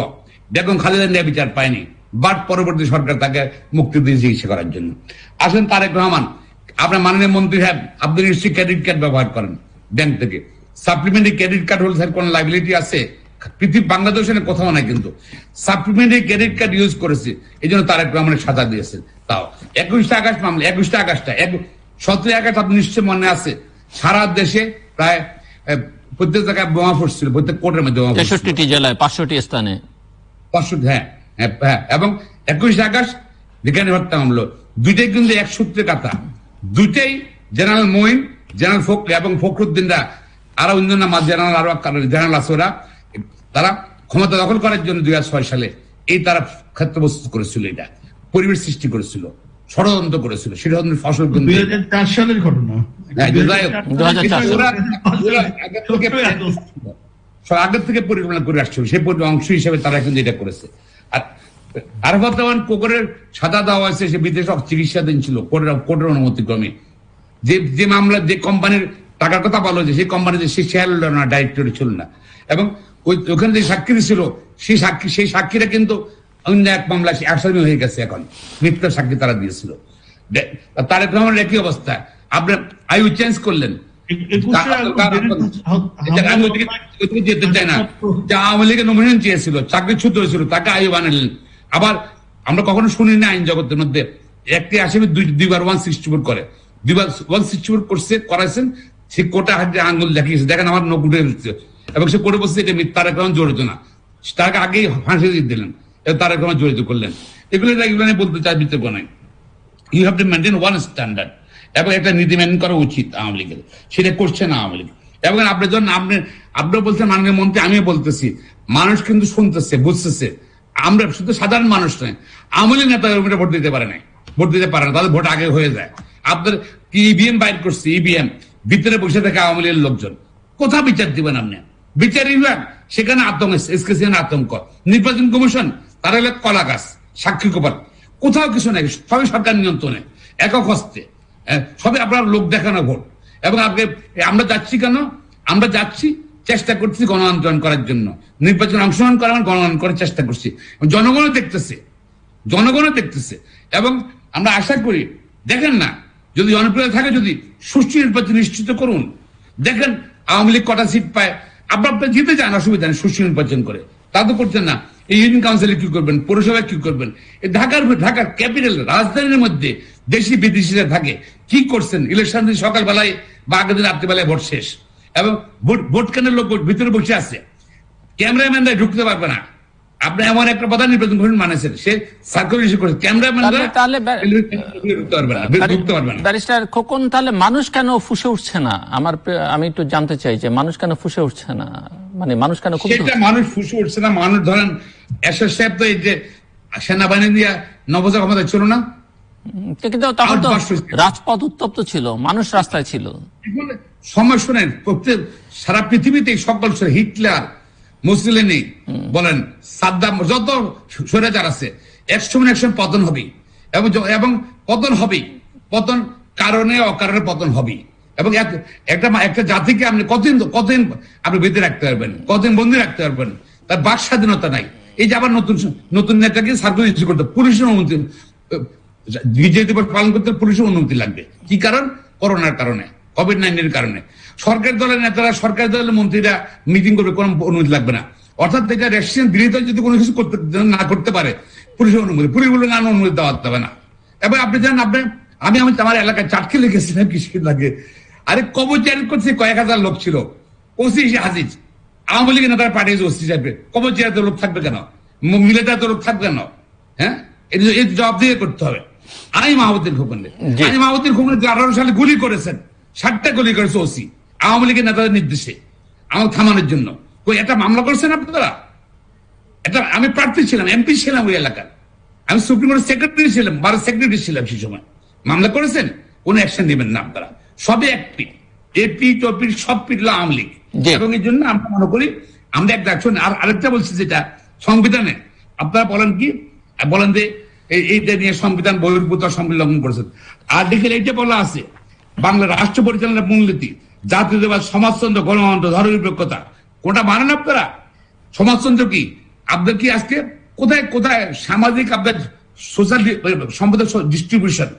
বেগম খালেদা ন্যায় বিচার পায়নি, বাট পরবর্তী সরকার তাকে মুক্তি দিয়ে চিকিৎসা করার জন্য। আসেন তারেক রহমান, আপনার মাননীয় মন্ত্রী সাহেব, আপনি নিশ্চয়ই ক্রেডিট কার্ড ব্যবহার করেন ব্যাংক থেকে, সাপ্লিমেন্টারি ক্রেডিট কার্ড হলে স্যার কোন লাইবিলিটি আছে? পৃথিবী বাংলাদেশের কোথাও নাই, কিন্তু সাপ্লিমেন্টারি ক্রেডিট কার্ড ইউজ করেছে, এই জন্য তারেক রহমানের সাজা দিয়েছেন। তাও 21 আগস্ট মামলা, 21 আগস্টটা 17 আগস্ট আপনি নিশ্চয় মনে আছে, সারা দেশে প্রায় প্রত্যেক জায়গায় বোমা ফুটছিল, প্রত্যেক কোর্টের মধ্যে বোমা ফুটছিল, 63টি জেলায় 500টি স্থানে। হ্যাঁ, এবং 21 আগস্ট যেখানে হত্যা মামলা, দুইটাই কিন্তু এক সূত্রে কাটা। দুইটাই জেনারেল মঈন, জেনারেল ফখরুল এবং ফখরুদ্দিনরা আরো অন্যান্য জেনারেল আরো জেনারেল আছে, ওরা তারা ক্ষমতা দখল করার জন্য 2006 সালে এই তারা ক্ষেত্র প্রস্তুত করেছিল, এটা পরিবেশ সৃষ্টি করেছিল, ষড়যন্ত্র করেছিল, ষড়যন্ত্রের ফসল 2004 সালের ঘটনা। আগের থেকে পরিকল্পনা করে আসছিল, সেই অংশ হিসেবে তারা কিন্তু এটা করেছে। আর আরাফাত রহমান কোকরের সাজা দেওয়া হয়েছে, সে বিদেশে চিকিৎসাধীন ছিল কোর্টের অনুমতি ক্রমে। যে মামলা, যে কোম্পানির টাকার কথা বলা হয়েছে, সেই কোম্পানিতে সে শেয়ার না, ডাইরেক্টর ছিল না, এবং ওখানে যে সাক্ষী ছিল সেই সাক্ষীরা কিন্তু অন্য এক মামলা আসামি হয়ে গেছে, এখন মিথ্যা সাক্ষী তারা দিয়েছিল। তারেক রহমানের একই অবস্থা, আপনি আয়ু চেঞ্জ করলেন। যেতে চায় না, যে আওয়ামী লীগের নমিনেশন চেয়েছিল, চাকরিচ্যুত হয়েছিল, তাকে আয়ু বানালেন। আবার আমরা কখনো শুনি না আইন জগতের মধ্যে একটি আসামি দুইবার 164 করে, দুইবার 164 করাইছেন, সে কোর্টে হাতে আঙ্গুল দেখিয়েছে, দেখেন আমার নখ উঠে দিচ্ছে, এবং সে কোর্টে বসে এটা তারেক রহমান জড়িত না, তাকে আগেই ফাঁসি দিয়ে দিলেন, তারেক রহমান জড়িত করলেন। এগুলো বলতে চাই বিতর্ক নাই। You have to maintain one standard, এবং একটা নীতি মেনটেন করা উচিত আওয়ামী লীগের, সেটা করছে না আওয়ামী লীগ। এবং আপনার জন্য আপনিও বলছেন, মাননীয় মন্ত্রী, আমিও বলতেছি, মানুষ কিন্তু শুনতেছে, বুঝতেছে। আমরা শুধু সাধারণ মানুষ নয়, আওয়ামী লীগ নেতা ভোট দিতে পারে না, তাদের ভোট আগে হয়ে যায়। আপনার কি ইভিএম বাইর করছে, ইভিএম ভিতরে বসে থাকে আওয়ামী লীগের লোকজন, কোথাও বিচার দিবেন আপনি? বিচার বিভাগ সেখানে আতঙ্ক, নির্বাচন কমিশন তারা হলে কলা গাছ, সাক্ষী গোপাল, কোথাও কিছু নাই, সবই সরকার নিয়ন্ত্রণে, একক হস্তে, সবই আপনার লোক দেখানো ভোট। এবং আমরা যাচ্ছি কেন? আমরা যাচ্ছি চেষ্টা করছি গণআন্দোলন করার জন্য, নির্বাচন অংশগ্রহণ করার, গণআন্দোলন করার চেষ্টা করছি। জনগণও দেখতেছে, এবং আমরা আশা করি, দেখেন না, যদি জনপ্রিয়তা থাকে, যদি সুষ্ঠু নির্বাচন নিশ্চিত করুন। দেখেন আওয়ামী লীগ কটা সিট পায়, আপনার জিতে যান, অসুবিধা নেই, সুষ্ঠু নির্বাচন করে। তা তো করছেন না। এই ইউনিয়ন কাউন্সিলে কি করবেন, পৌরসভায় কি করবেন? ঢাকার ক্যাপিটাল রাজধানীর মধ্যে দেশি বিদেশিরা থাকে, কি করছেন? ইলেকশন দিন সকালবেলায় বা আগের দিন রাত্রিবেলায় ভোট শেষ, এবং ভোট কেন্দ্রের লোক ভিতরে বসে আছে, ক্যামেরাম্যানরা ঢুকতে পারবে না। আপনি এমন একটা প্রধান নির্বাচন কমিশন মানেছেন, সে সার্কুলার ইস্যু করেছে, ক্যামেরাম্যানরা ঢুকতে পারবে না। ব্যারিস্টার খোকন, তাহলে মানুষ কেন ফুঁসে উঠছে না? আমি একটু জানতে চাই যে মানুষ কেন ফুঁসে উঠছে না, মানে মানুষ কেন? মানুষ ফুঁসে উঠছে না, মানুষ ধরেন এরশাদ সাহেব তো এই যে সেনাবাহিনী দিয়ে নবজা ক্ষমতা ছিল না, কিন্তু তখন তো রাজপথ উত্তপ্ত ছিল, মানুষ রাস্তায় ছিল। সময় শোনেন, সারা পৃথিবীতে সকল হিটলার, মুসলিনি বলেন, সাদ্দাম, যত স্বৈরাচার আছে, একসময় পতন হবে, এবং পতন হবেই, পতন কারণে অকারণে পতন হবেই। এবং একটা জাতিকে আপনি কতদিন আপনি বেঁধে রাখতে পারবেন, কতদিন বন্দী রাখতে পারবেন? তার বাক স্বাধীনতা নাই। এই যে আবার নতুন নেতাকে সার্কুলার ইস্যু করতে, পুলিশের অনুমতি, বিজয় দিবস পালন করতে পুলিশের অনুমতি লাগবে। কি কারণ? করোনার কারণে, কোভিড-19 কারণে। সরকারি দলের নেতারা, সরকারি দলের মন্ত্রীরা মিটিং করবে, কোনো অনুমতি লাগবে না। অর্থাৎ এটা রেস্ট্রিকশন বিরোধী যদি কোনো কিছু না করতে পারে, পুলিশের অনুমতি, পুলিশগুলো না অনুমতি দেওয়া হবে না। এবং আপনি জানেন, আমি আমার এলাকায় চাটকে লিখেছিলাম, কৃষি লাগে, আরে কবর চেয়ার করছে, কয়েক হাজার লোক ছিল, ওসি হাজির, আওয়ামী লীগের নেতারা পাঠিয়েছে ওসি সাহেবের, কবর চেয়ার লোক থাকবে কেন? মিলিটারি লোক থাকবে কেন? হ্যাঁ, এই জবাব দিয়ে করতে হবে। আমি মাহবুদ্দিন খোকন 18 সালে গুলি করেছেন, 60টা গুলি করেছে ওসি, আওয়ামী লীগের নেতাদের নির্দেশে, আমাকে থামানোর জন্য। একটা মামলা করেছেন আপনারা? আমি প্রার্থী ছিলাম, এমপি ছিলাম ওই এলাকার, আমি সুপ্রিম কোর্টের সেক্রেটারি ছিলাম, 12 সেক্রেটারি ছিলাম সেই সময়। মামলা করেছেন? কোন অ্যাকশন নেবেন না আপনারা, সবই এক পিঠ, এপি টপি সব পিটলো আওয়ামী লীগ। এবং এই জন্য আমরা মনে করি আমরা একটা অ্যাকশন। আর আরেকটা বলছি, যেটা সংবিধানে আপনারা বলেন কি, বলেন যে এইটা নিয়ে সংবিধান বহির্ভূত, সংবিধান লঙ্ঘন করেছেন। আর্টিকেল 8 বলা আছে, বাংলা রাষ্ট্র পরিচালনার মূলনীতি, জাতীয়তাবাদ, সমাজতন্ত্র, গণতন্ত্র, ধর্মনিরপেক্ষতা, কোনটা মানেন আপনারা? সমাজতন্ত্র কি? আপনার কি আজকে কোথায় কোথায় সামাজিক আপনার সোশ্যাল সম্পদের ডিস্ট্রিবিউশন?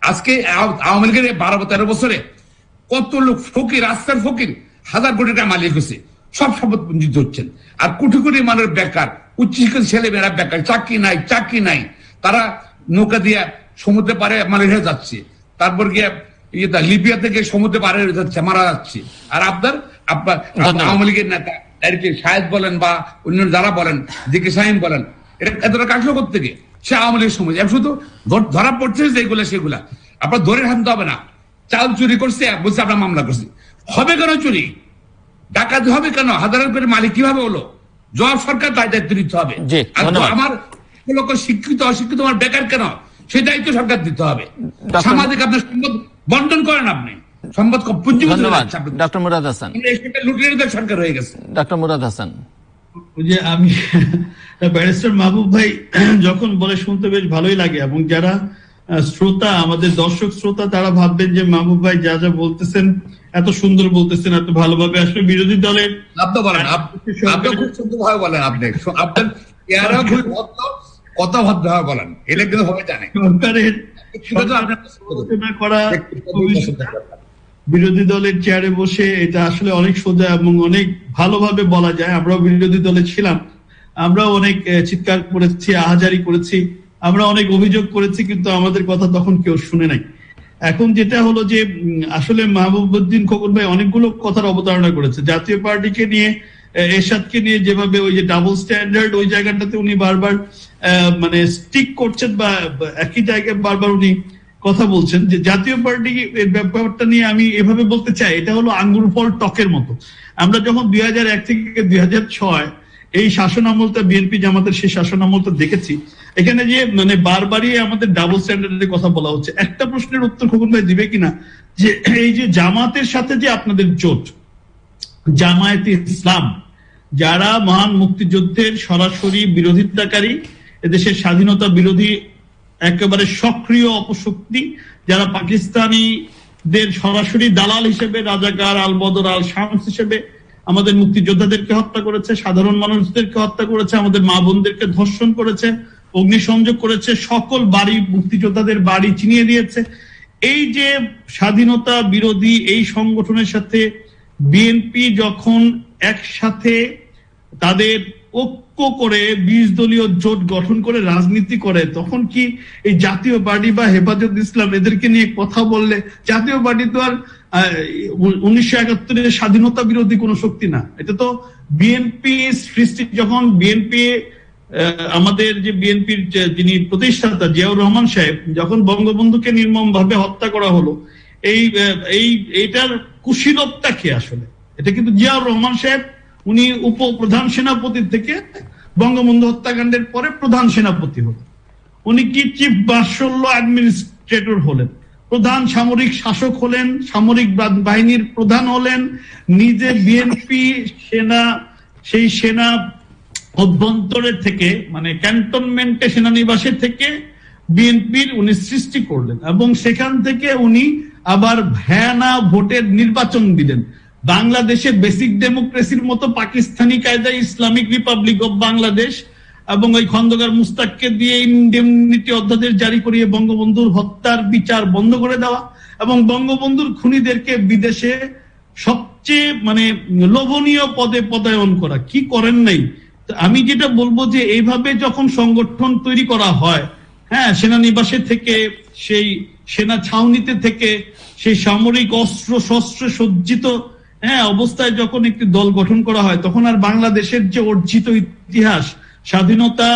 আজকে আওয়ামী লীগের 12-13 বছরে কত লোক ফকির, রাস্তার ফকির, হাজার কোটি টাকা মালিক হয়েছে, সব সম্পদ বঞ্চিত হচ্ছেন। আর কোটি কোটি মানুষ বেকার, উচ্চশিক্ষিত ছেলেমেয়েরা বেকার, চাকরি নাই। তারা নৌকা দিয়ে সমুদ্রে পারে মালয়েশিয়া যাচ্ছে, তারপর গিয়ে লিবিয়া থেকে সমুদ্রে পারে যাচ্ছে, মারা যাচ্ছে। আর আপনার আওয়ামী লীগের নেতা শাহেদ বলেন বা অন্য যারা বলেন, দিকে সাহিম বলেন, এটা এতটা কাটলো থেকে সে আওয়ামী লীগের সময় শুধু ধরা পড়ছে যেগুলা সেগুলা আপনার ধরে হানতে হবে না। চাল চুরি করছে বলছে আমরা মামলা করছি, হবে কেন চুরি? ডাকাতি হবে কেন? হাজারের করে মালিক কিভাবে হলো? জবাব সরকার দায়িত্ব নিতে হবে। আমার লোক শিক্ষিত অশিক্ষিত আমার বেকার কেন, সেই দায়িত্ব সরকার দিতে হবে। সামাজিক আপনার সম্পদ বন্টন করেন, আপনি সম্পদ ডক্টর মুরাদ হাসান, লুটের সরকার হয়ে গেছে। ডক্টর মুরাদ হাসান, যে আমি ব্যারিস্টার মাহবুব ভাই যখন বলে শুনতে বেশ ভালোই লাগে, এবং যারা শ্রোতা, আমাদের দর্শক শ্রোতা, তারা ভাববেন যে মাহবুব ভাই যা যা বলতেছেন এত সুন্দর বলতেছেন, এত ভালোভাবে। আসলে বিরোধী দলের আপনি বলেন, আপনি খুব সুন্দরভাবে বলেন, আপনি আপনার কথা ভদ্রভাবে বলেন, এটা কিন্তু হবে জানে সরকারের করা বিরোধী দলের চেয়ারে বসে এটা আসলে অনেক সোজা এবং অনেক ভালোভাবে বলা যায়। আমরাও বিরোধী দলে ছিলাম, আমরাও অনেক চিৎকার করেছি, আহাজারি করেছি, আমরা অনেক অভিযোগ করেছি, কিন্তু আমাদের কথা তখন কেউ শুনে নাই। এখন যেটা হলো যে আসলে মাহবুবউদ্দিন খোকন ভাই অনেকগুলো কথার অবতারণা করেছে। জাতীয় পার্টিকে নিয়ে, এরশাদকে নিয়ে যেভাবে ওই যে ডাবল স্ট্যান্ডার্ড, ওই জায়গাটাতে উনি বারবার মানে স্টিক করছেন বা একই জায়গায় বারবার উনি কথা বলছেন। যে জাতীয় পার্টি ব্যাপারটা নিয়ে আমি এভাবে বলতে চাই, এটা হলো আঙ্গুর ফল টকের মতো। আমরা যখন 2001 থেকে 2006 এই শাসন আমলটা, বিএনপি জামাতের সেই শাসন আমলটা দেখেছি, এখানে যে মানে বারবারই আমাদের ডাবল স্ট্যান্ডার্ডের কথা বলা হচ্ছে। একটা প্রশ্নের উত্তর খোকন ভাই দিবে কিনা, যে এই যে জামাতের সাথে যে আপনাদের জোট, জামায়াতে ইসলাম, যারা মহান মুক্তিযুদ্ধের সরাসরি বিরোধিতাকারী, এদেশের স্বাধীনতা বিরোধী একেবারে সক্রিয় অপশক্তি, যারা পাকিস্তানিদের সরাসরি দালাল হিসেবে, রাজাকার, আল বদর, আল শামস হিসেবে আমাদের মুক্তিযোদ্ধাদেরকে হত্যা করেছে, সাধারণ মানুষদেরকে হত্যা করেছে, আমাদের মা বোনদেরকে ধর্ষণ করেছে, অগ্নিসংযোগ করেছে, সকল বাড়ি, মুক্তিযোদ্ধাদের বাড়ি চিনিয়ে দিয়েছে। এই যে স্বাধীনতা বিরোধী এই সংগঠনের সাথে বিএনপি যখন একসাথে তাদের ঐক্য করে 20 দলীয় জোট গঠন করে রাজনীতি করে, তখন কি এই জাতীয় পার্টি বা হেফাজত ইসলাম এদেরকে নিয়ে কথা বললে, জাতীয় পার্টি তো আর 1971 স্বাধীনতা বিরোধী কোন শক্তি না। এটা তো বিএনপি সৃষ্টি, যখন বিএনপি আমাদের যে বিএনপির যিনি প্রতিষ্ঠাতা জিয়াউর রহমান সাহেব, যখন বঙ্গবন্ধুকে নির্মম ভাবে হত্যা করা হলো, এইটার কুশীলবটা কি আসলে? এটা কিন্তু জিয়াউর রহমান সাহেব, উনি উপপ্রধান সেনাপতি থেকে বঙ্গবন্ধু হত্যাকাণ্ডের পরে প্রধান সেনাপতি হলেন। উনি কি চিফ মার্শাল অ্যাডমিনিস্ট্রেটর হলেন, প্রধান সামরিক শাসক হলেন, সামরিক বাহিনীর প্রধান হলেন, নিজে বিএনপি সেই সেনা অভ্যন্তরের থেকে, মানে ক্যান্টনমেন্টে সেনানিবাসের থেকে বিএনপির উনি সৃষ্টি করলেন, এবং সেখান থেকে উনি আবার ভ্যানা ভোটের নির্বাচন দিলেন। বাংলাদেশে বেসিক ডেমোক্রেসির মতো পাকিস্তানি কায়দায় ইসলামিক রিপাবলিক অব বাংলাদেশ এবং ওই খন্দকার মুস্তাককে দিয়ে ইনডেমনিটি অধ্যাদেশ জারি করিয়ে বঙ্গবন্ধুর হত্যার বিচার বন্ধ করে দেওয়া এবং বঙ্গবন্ধুর খুনিদেরকে বিদেশে সবচেয়ে মানে লোভনীয় পদে পদায়ন করা, কি করেন নাই? আমি যেটা বলবো যে এইভাবে যখন সংগঠন তৈরি করা হয়, হ্যাঁ, সেনানিবাসে থেকে, সেই সেনা ছাউনিতে থেকে, সেই সামরিক অস্ত্র শস্ত্রে সজ্জিত অবস্থায় যখন একটি দল গঠন করা হয়, তখন আর বাংলাদেশের যে অর্জিত ইতিহাস, স্বাধীনতা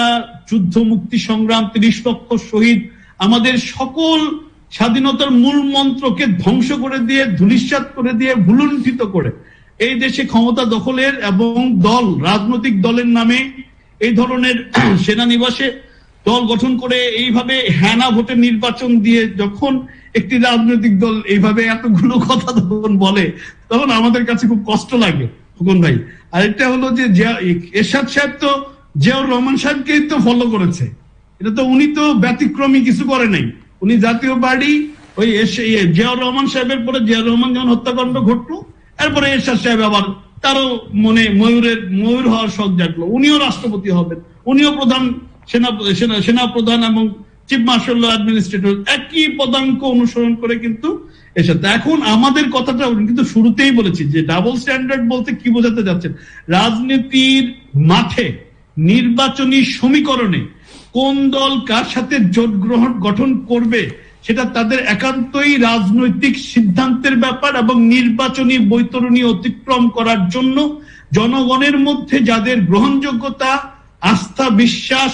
যুদ্ধ, মুক্তি সংগ্রাম, 30 লক্ষ শহীদ, আমাদের সকল স্বাধীনতার মূল মন্ত্রকে ধ্বংস করে দিয়ে, ধূলিসাৎ করে দিয়ে, ভুলুণ্ঠিত করে এই দেশে ক্ষমতা দখলের এবং দল, রাজনৈতিক দলের নামে এই ধরনের সেনানিবাসে দল গঠন করে এইভাবে হ্যানা ভোটের নির্বাচন দিয়ে যখন একটি রাজনৈতিক দল এইভাবে এতগুলো কথা যখন বলে, তখন আমাদের কাছে খুব কষ্ট লাগে খোকন ভাই। আর এটা হলো যে এরশাদ সাহেব তো জিয়াউর রহমান সাহেবকেই তো ফলো করেছে, এটা তো উনি তো ব্যতিক্রমী কিছু করে নাই। উনি জাতীয় পার্টি ওই জিয়াউর রহমান সাহেবের পরে, জিয়াউর রহমান যখন হত্যাকাণ্ড ঘটলো, এরপরে এরশাদ সাহেব আবার তারও মনে ময়ূর হওয়ার শখ জাগলো, উনিও রাষ্ট্রপতি হবেন, উনিও প্রধান সেনা প্রধান এবং চিফ মার্শাল অ্যাডমিনিস্ট্রেটর একই পদাঙ্ক অনুসরণ করে কিন্তু এসব। এখন আমাদের কথাটা কিন্তু শুরুতেই বলেছি যে ডাবল স্ট্যান্ডার্ড বলতে কি বোঝাতে যাচ্ছেন, রাজনীতির মাঠে নির্বাচনী সমীকরণে কোন দল কার সাথে জোট গঠন করবে সেটা তাদের একান্তই রাজনৈতিক সিদ্ধান্তের ব্যাপার, এবং নির্বাচনী বৈতরণী অতিক্রম করার জন্য জনগণের মধ্যে যাদের গ্রহণযোগ্যতা, আস্থা, বিশ্বাস,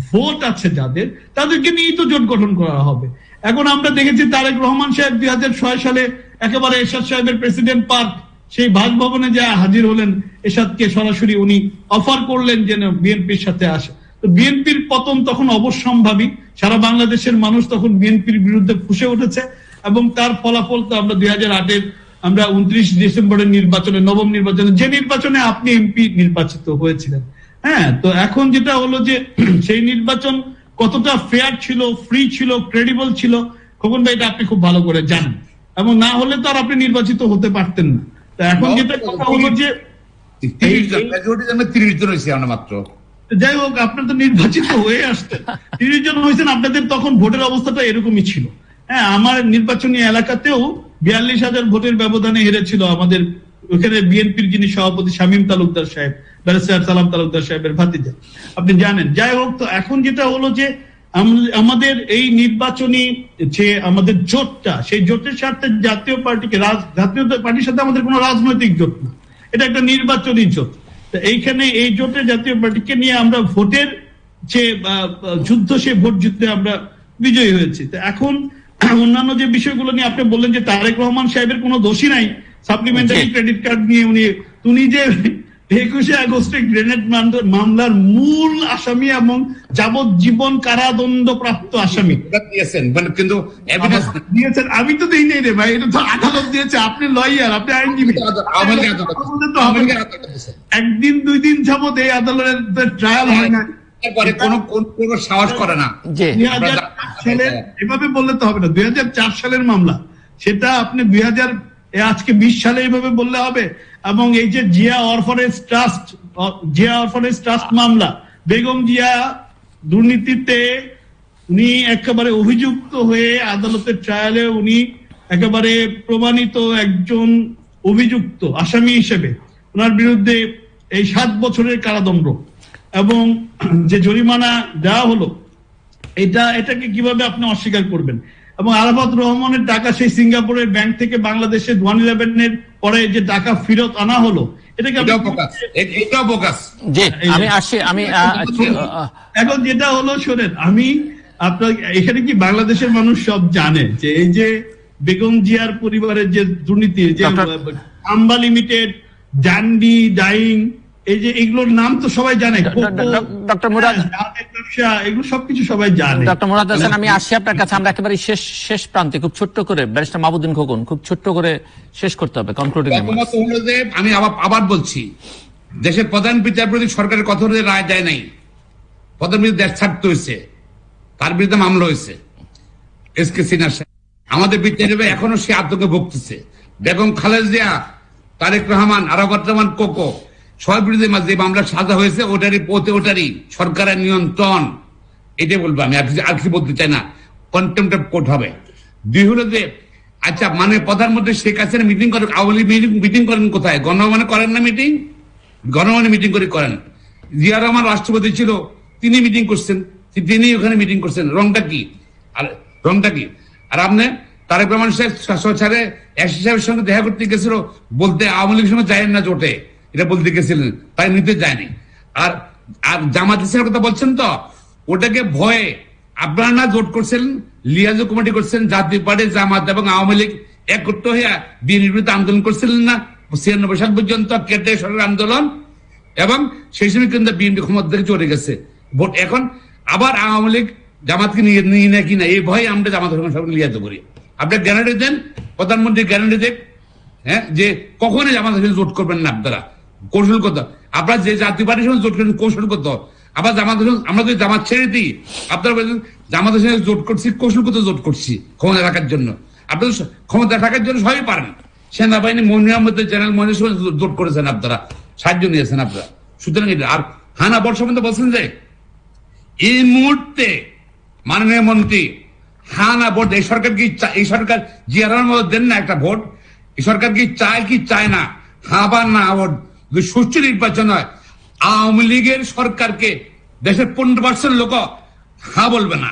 ভোট আছে যাদের, তাদেরকে নিয়েই তো জোট গঠন করা হবে। এখন আমরা দেখেছি তারেক রহমান সাহেব 2006 সালে একেবারে এরশাদ সাহেবের প্রেসিডেন্ট পার্ক সেই বাসভবনে যা হাজির হলেন, এরশাদকে সরাসরি উনি অফার করলেন যে বিএনপির সাথে আসে। তো বিএনপির পতন তখন অবশ্যম্ভাবী, সারা বাংলাদেশের মানুষ তখন বিএনপির বিরুদ্ধে ফুঁসে উঠেছে, এবং তার ফলাফল তো আমরা 2008-এর আমরা 29 ডিসেম্বরের নির্বাচনে, নবম নির্বাচনে, যে নির্বাচনে আপনি এমপি নির্বাচিত হয়েছিলেন। হ্যাঁ, তো এখন যেটা হলো যে সেই নির্বাচন কতটা ফেয়ার ছিল, ফ্রি ছিল, ক্রেডিবল ছিল, খোকন ভাই এটা আপনি খুব ভালো করে জানেন, এবং না হলে তো আর আপনি নির্বাচিত হতে পারতেন না। তো এখন যেটা কথা হলো যে 30 জন হয়েছে আমরা মাত্র। যাই হোক, আপনার তো নির্বাচিত হয়ে আসতেন, 30 জন হয়েছেন, আপনাদের তখন ভোটের অবস্থাটা এরকমই ছিল। হ্যাঁ, আমার নির্বাচনী এলাকাতেও 42,000 ভোটের ব্যবধানে হেরেছিল আমাদের ওখানে বিএনপির যিনি সভাপতি শামীম তালুকদার সাহেব, ব্যারিস্টার সালাম তালুকদার সাহেবের ভাতিজা, আপনি জানেন। যাই হোক, তো এখন যেটা হলো যে আমাদের এই নির্বাচনী যে আমাদের জোটটা, সেই জোটের সাথে জাতীয় পার্টির সাথে আমাদের কোনো রাজনৈতিক জোট না, এটা একটা নির্বাচনী জোট। এইখানে এই জোটে জাতীয় পার্টিকে নিয়ে আমরা ভোটের যে যুদ্ধ, সে ভোট যুদ্ধে আমরা বিজয়ী হয়েছি। তো এখন অন্যান্য যে বিষয়গুলো নিয়ে আপনি বললেন যে তারেক রহমান সাহেবের কোনো দোষী নাই, সাপ্লিমেন্টারি ক্রেডিট কার্ড নিয়ে উনি যে 21 আগস্টে গ্রেনেড মামলার মূল আসামি এবং যাবজ্জীবন কারাদণ্ড প্রাপ্ত আসামি কিন্তু দিয়েছেন, আমি তো দিই নাই রে ভাই, এটা তো আদালত দিয়েছে, আপনি লয়ার, আপনি আইনজীবী, একদিন 2 দিন যাবত এই আদালতের ট্রায়াল হয় না, কোন সাহস করে না। 2004 সালে এভাবে বললে তো হবে না, 2004 সালের মামলা, সেটা আপনি আজকে 20 সালে এইভাবে বললে হবে। এবং এই যে জিয়া অরফানেজ ট্রাস্ট মামলা, বেগম জিয়া দুর্নীতিতে উনি একেবারে অভিযুক্ত হয়ে আদালতের ট্রায়ালে উনি একেবারে প্রমাণিত একজন অভিযুক্ত আসামি হিসেবে ওনার বিরুদ্ধে এই 7 বছরের কারাদণ্ড এবং যে জরিমানা দেওয়া হলো, এটাকে কিভাবে আপনি অস্বীকার করবেন? এবং আরাফাত রহমানের টাকা সেই সিঙ্গাপুরের ব্যাংক থেকে বাংলাদেশে 111-এর পরে যে টাকা ফেরত আনা হলো, এটাকে এখন যেটা হলো, শোনেন, আমি আপনার এখানে কি বাংলাদেশের মানুষ সব জানে যে এই যে বেগম জিয়ার পরিবারের যে দুর্নীতির যে আম্বা লিমিটেড, জান্ডি, ডাইং, এই যে এগুলোর নাম তো সবাই জানে, ডক্টর মুরাদ, এগুলো সবকিছু সবাই জানে। ডক্টর মুরাদ হাসান, আমি আসি আপনার কাছে, আমরা একেবারে শেষ প্রান্তে খুব ছোট্ট করে, ব্যারিস্টার মাহবুদ্দিন খোকন, খুব ছোট্ট করে শেষ করতে হবে, কনক্লুডিং। আমি আবার বলছি, দেশের প্রধান বিচারপতি সরকারের কথা অনুযায়ী রায় দেয় নাই, প্রধান বিচারপতি দেশ ছাড়তে হয়েছে, তার বিরুদ্ধে মামলা হয়েছে। এসকে সিনহা আমাদের বিচারপতি এখনো সে আতঙ্কে ভুগতেছে। বেগম খালেদা জিয়া, তারেক রহমান, আরাফাত রহমান, কোকো সবার বিরুদ্ধে যে মামলা সাজা হয়েছে ওটারই সরকারের নিয়ন্ত্রণ, এটাই বলবো আমি, আর কিছু বলতে চাই না। কন্টেম্পট অফ কোর্ট হবে। 2 হলো যে আচ্ছা, মানে প্রধানমন্ত্রী শেখ হাসিনা মিটিং করেন, আওয়ামী লীগ মিটিং করেন কোথায়? গণভবনে করেন না মিটিং? গণভবনে মিটিং করে করেন। জিয়া রহমান রাষ্ট্রপতি ছিল, তিনি মিটিং করছেন, তিনি ওখানে মিটিং করছেন, রংটা কি? আর আপনি তারেক রহমান সাহেব এসি সাহেবের সঙ্গে দেখা করতে গেছিল, বলতে আওয়ামী লীগের সঙ্গে যায় না জোটে, এটা বলতে গেছিলেন, তাই নিতে যায়নি। আর জামাত ইসলামের কথা বলছেন তো, ওটাকে ভয়ে আপনারা না জোট করছেন, লিয়াজু কমিটি করছেন, জাতীয় পার্টি, জামাত এবং আওয়ামী লীগ একত্র হয়ে বিএনপির বিরুদ্ধে আন্দোলন করছিলেন না 96 সাল পর্যন্ত, কেটে সরকার আন্দোলন, এবং সেই সময় কিন্তু বিএনপি ক্ষমতা থেকে চলে গেছে ভোট। এখন আবার আওয়ামী লীগ জামাতকে নিয়ে নেয় কিনা এই ভয়ে আমরা জামাত লিয়াজু করি। আপনি গ্যারান্টি দেন, প্রধানমন্ত্রী গ্যারান্টি দেন, হ্যাঁ, যে কখনই জামাত জোট করবেন না আপনারা, কৌশলগত। আপনারা যে জাতীয় পার্টির সঙ্গে জোট করেন কৌশলগত, আবার আমরা যদি জামাত ছেড়ে দিই, আপনারা বলছেন জামাতের সঙ্গে জোট করছি, কৌশলগত জোট করছি ক্ষমতা রাখার জন্য। আপনারা ক্ষমতা রাখার জন্য সবই পারেন। সেনাবাহিনী মনিরামদের জেনারেল মনির সঙ্গে জোট করেছেন, আপনারা সাহায্য নিয়েছেন আপনারা। সুতরাং এটা আর হানা বর্ষবন্ধ বলছেন যে এই মুহূর্তে মাননীয় মন্ত্রী, হ্যাঁ না ভোট এই সরকার কি এই সরকার জিয়া রহমানের মতো দেন না একটা ভোট? এই সরকার কি চায় না? হ্যাঁ বা না ভোট? যদি সুষ্ঠু নির্বাচন হয়, আওয়ামী লীগের সরকারকে দেশের 15% লোক হ্যাঁ বলবে না,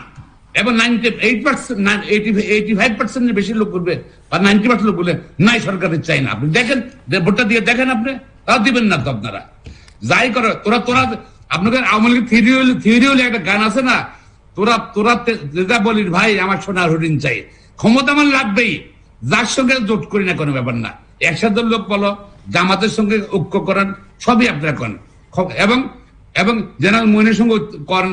এবং 85% বেশি লোক বলবে, বা 90% লোক বলবে নাই সরকারের চাই না। আপনি দেখেন, ভোটটা দিয়ে দেখেন, আপনি তাও দিবেন না তো। আপনারা যাই করো, তোরা আপনাদের আওয়ামী লীগের থিওরি হলে একটা গান আছে না, তোরা যেটা বলিস ভাই আমার সোনার হরিণ চাই, ক্ষমতা আমার লাগবেই, যার সঙ্গে জোট করি না কোনো ব্যাপার না। একসাথে লোক বলো, জামাতের সঙ্গে ঐক্য করেন, সবই আপনারা করেন, এবং জেনারেল মইনের সঙ্গে করেন,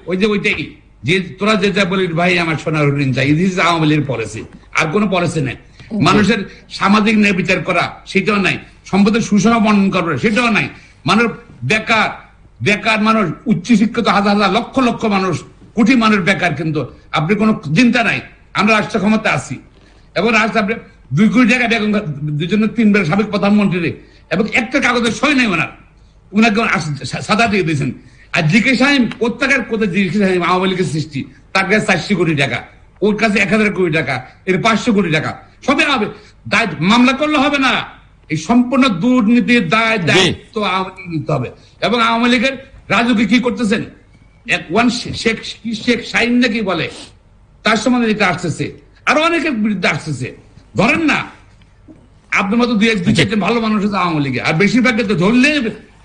ওই যে ওইটাই যে তোরা যেটা বলিস ভাই আমার সোনার হরিণ চাই, দিস ইজ আওয়ামী লীগের পলিসি, আর কোনো পলিসি নেই। মানুষের সামাজিক ন্যায় বিচার করা সেটাও নাই, সম্পদের সুষম বন্টন করা সেটাও নাই। মানুষ বেকার মানুষ, উচ্চশিক্ষিত হাজার লক্ষ লক্ষ মানুষ, কোটি মানুষ বেকার, কিন্তু আপনি কোনো চিন্তা নাই। আমরা রাষ্ট্র ক্ষমতা আছি, এবং রাষ্ট্র আপনি 2 কোটি টাকা বেগম, 2-3 সাবেক প্রধানমন্ত্রী, এবং একটা কাগজের সই নেই ওনাকে সাদা দিয়ে দিয়েছেন। আর জিকে সাহেব প্রত্যেকের কোথায় জিকে সাহেব আওয়ামী লীগের সৃষ্টি, তার কাছে 400 কোটি টাকা, ওর কাছে 1000 কোটি টাকা, এর 500 কোটি টাকা, সবই হবে। মামলা করলে হবে না, এই সম্পূর্ণ দুর্নীতির দায়িত্ব আওয়ামী লীগ নিতে হবে। এবং আওয়ামী লীগের রাজুকে কি করতেছেন, শেখ শাহিন নাকি বলে, তার সম্বন্ধে এটা আসতেছে, আরো অনেকের বিরুদ্ধে আসতেছে। ধরেন না, আপনার মতো 2-1 ভালো মানুষ আছে আওয়ামী লীগে, আর বেশিরভাগ তো ধরলে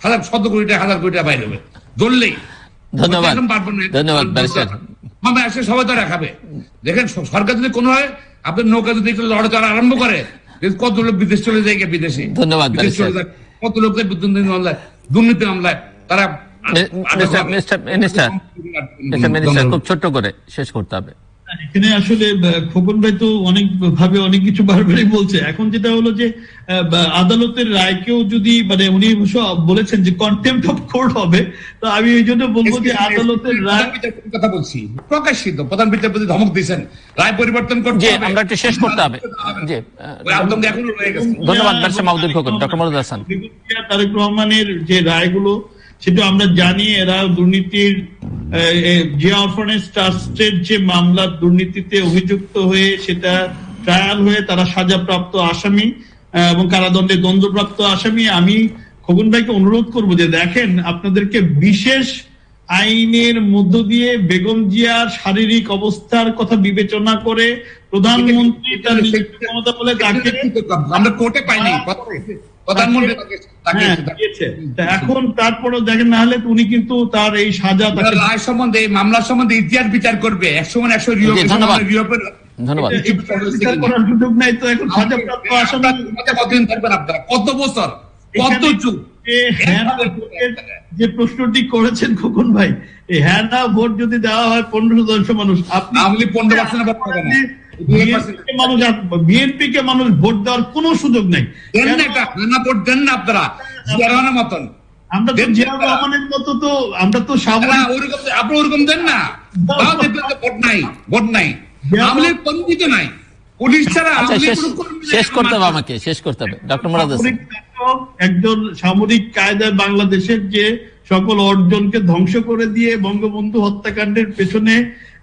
100 কোটি টাকা 1000 কোটি টাকা বাইরে হবে ধরলেই। ধন্যবাদ আসলে সবাই তো রাখাবে। দেখেন, সরকার যদি কোনো হয়, আপনার নৌকা যদি একটু লড়াচড়া আরম্ভ করে, কত লোক বিদেশ চলে যায়, বিদেশে ধন্যবাদ, কত লোক দুর্নীতি মামলায় তারা। খুব ছোট্ট করে শেষ করতে হবে। এখানে আসলে খোকন ভাই তো অনেক ভাবে অনেক কিছু বারবারই বলছে। এখন যেটা হলো যে আদালতের রায়কেও যদি উনি বলেছেন যে কন্টেম্প্ট অফ কোর্ট হবে, তো আমি এই জন্য বলবো যে আদালতের রায় কথা বলছি, প্রকাশিত প্রধান বিচারপতি ধমক দিয়েছেন রায় পরিবর্তন করতে হবে, আমরা একটু শেষ করতে হবে। জি, ধন্যবাদ ব্যারিস্টার মাহমুদুল খোকন। ডক্টর মনিরুল হাসান, তারেক রহমানের যে রায়গুলো, সেটা আমরা জানি এরা দুর্নীতির, জিয়া অরফানেজ ট্রাস্টের যে মামলা, দুর্নীতিতে অভিযুক্ত হয়ে সেটা ট্রায়াল হয়ে তারা সাজাপ্রাপ্ত আসামি এবং কারাদণ্ডে দণ্ডপ্রাপ্ত আসামি। আমি খোকন ভাইকে অনুরোধ করবো যে দেখেন, আপনাদেরকে বিশেষ আইনের মধ্য দিয়ে বেগম জিয়ার শারীরিক অবস্থার কথা বিবেচনা করে প্রধানমন্ত্রী তার ক্ষমতা বলে তাকে আমরা কোর্টে পাইনি, এখন তারপরেও দেখেন, না হলে উনি কিন্তু তার এই সাজা, রায় সম্বন্ধে, এই মামলার সম্বন্ধে ইতিহাস বিচার করবে 100 ইউরোপের। ধন্যবাদ। করার সুযোগ নাই তো এখন সাজাপ্রাপ্ত আসামি কতদিন থাকবেন আপনারা, কত বছর, কত যুগ? যে প্রশ্নটি করেছেন খোকন ভাই, এই হ্যাঁ না ভোট যদি দেওয়া হয় 15% মানুষ, আপনি 15% বিএনপি কে মানুষ ভোট দেওয়ার কোন সুযোগ নেই। ভোট দেন না আপনারা জিয়া রহমানের মতন, আমরা তো জিয়া রহমানের মতো, তো আমরা তো আপনি ওরকম দেন না, ভোট নাই, আমলে পঞ্জিত নাই, পুলিশ ছাড়া। শেষ করতে হবে, আমাকে শেষ করতে হবে। ডক্টর মনিরুল হাসান, একজন সামরিক কায়দায় বাংলাদেশের যে সকল অর্জনকে ধ্বংস করে দিয়ে বঙ্গবন্ধু হত্যাকাণ্ডের পেছনে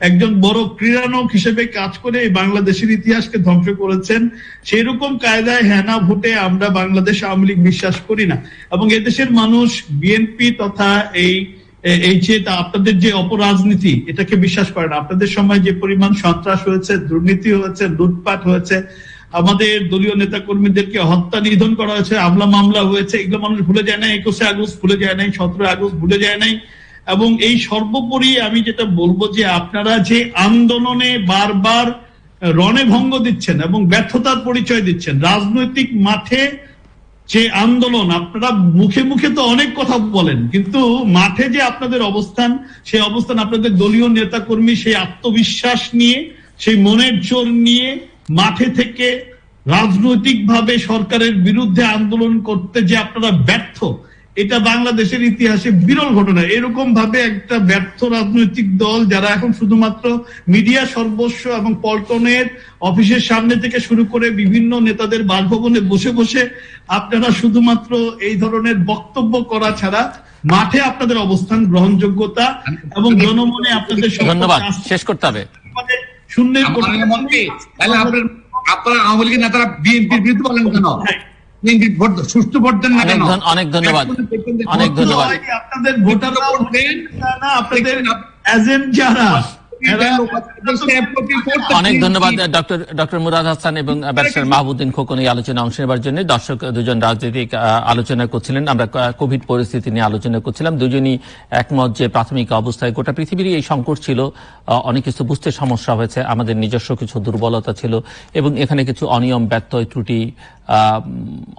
একজন বড় ক্রীড়ানক হিসেবে কাজ করে বাংলাদেশের ইতিহাসকে ধ্বংস করেছেন, সেই রকম কায়দায় হ্যানা ভোটে আমরা বাংলাদেশ আওয়ামী লীগ বিশ্বাস করি না। এবং এদেশের মানুষ বিএনপি তথা এই যে আপনাদের যে অপরাজনীতি, এটাকে বিশ্বাস করে না। আপনাদের সময় যে পরিমাণ সন্ত্রাস হয়েছে, দুর্নীতি হয়েছে, লুটপাট হয়েছে, আমাদের দলীয় নেতা কর্মীদেরকে হত্যা নিধন করা হয়েছে, আমলা মামলা হয়েছে, এগুলো মানুষ ভুলে যায় নাই। 21 আগস্ট ভুলে যায় নাই, 17 আগস্ট ভুলে যায় নাই। এবং এই সর্বোপরি আমি যেটা বলবো যে আপনারা যে আন্দোলনে বারবার রণে ভঙ্গ দিচ্ছেন এবং ব্যর্থতার পরিচয় দিচ্ছেন, রাজনৈতিক মাঠে যে আন্দোলন, আপনারা মুখে মুখে তো অনেক কথা বলেন, কিন্তু মাঠে যে আপনাদের অবস্থান, সেই অবস্থান আপনাদের দলীয় নেতা কর্মী সেই আত্মবিশ্বাস নিয়ে, সেই মনের জোর নিয়ে মাঠে থেকে রাজনৈতিকভাবে সরকারের বিরুদ্ধে আন্দোলন করতে যে আপনারা ব্যর্থ, এটা বাংলাদেশের ইতিহাসে বিরল ঘটনা। এরকম ভাবে একটা ব্যর্থ রাজনৈতিক দল যারা এখন শুধুমাত্র মিডিয়া সর্বস্ব এবং পল্টনের অফিসের সামনে থেকে শুরু করে বিভিন্ন নেতাদের বাসভবনে বসে বসে আপনারা শুধুমাত্র এই ধরনের বক্তব্য করা ছাড়া মাঠে আপনাদের অবস্থান, গ্রহণযোগ্যতা এবং জনমনে আপনাদের সম্পর্কে ধন্যবাদ, আস্থা শেষ করতে হবে। শূন্যের আমার মতে তাহলে আপনারা আওয়ামী লীগের নেতারা বিএনপির বিরুদ্ধে বলেন কেন? বিএনপি ভোট সুষ্ঠু ভোট দেন না কেন? অনেক ধন্যবাদ, অনেক ধন্যবাদ। আপনাদের ভোটাররা ভোট দেন না, আপনাদের এজেন্ট যারা অনেক ধন্যবাদ ডক্টর মুরাদ হাসান এবং ব্যারিস্টার মাহবুদ্দিন খোকন এই আলোচনায় অংশ নেবার জন্য। দর্শক দুজন রাজনৈতিক আলোচনা করছিলেন, আমরা কোভিড পরিস্থিতি নিয়ে আলোচনা করছিলাম। দুজনই একমত যে প্রাথমিক অবস্থায় গোটা পৃথিবীরই এই সংকট ছিল, অনেক কিছু বুঝতে সমস্যা হয়েছে, আমাদের নিজস্ব কিছু দুর্বলতা ছিল এবং এখানে কিছু অনিয়ম, ব্যত্যয়, ত্রুটি,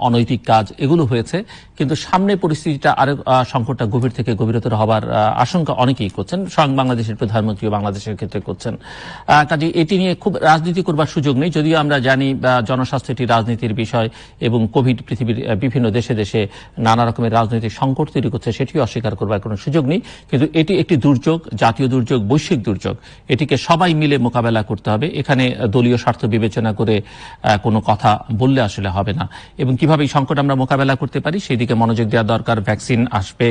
অনৈতিক কাজ এগুলো হয়েছে। কিন্তু সামনে পরিস্থিতিটা আরো সংকটটা গভীর থেকে গভীরতর হবার আশঙ্কা অনেকেই করছেন, স্বয়ং বাংলাদেশের প্রধানমন্ত্রীও বাংলাদেশের ক্ষেত্রে করছেন। কাজে এটি নিয়ে খুব রাজনীতি করবার সুযোগ নেই, যদিও আমরা জানি জনস্বাস্থ্য এটি রাজনীতির বিষয় এবং কোভিড পৃথিবীর বিভিন্ন দেশে দেশে নানা রকমের রাজনৈতিক সংকট তৈরি করছে, সেটিও অস্বীকার করবার কোনো সুযোগ নেই। কিন্তু এটি একটি দুর্যোগ, জাতীয় দুর্যোগ, বৈশ্বিক দুর্যোগ, এটিকে সবাই মিলে মোকাবেলা করতে হবে। এখানে দলীয় স্বার্থ বিবেচনা করে কোনো কথা বললে আসলে হবে না। এবং কিভাবে এই সংকট আমরা মোকাবেলা করতে পারি সেই দিকে মনোযোগ দেওয়া দরকার। ভ্যাকসিন আসবে,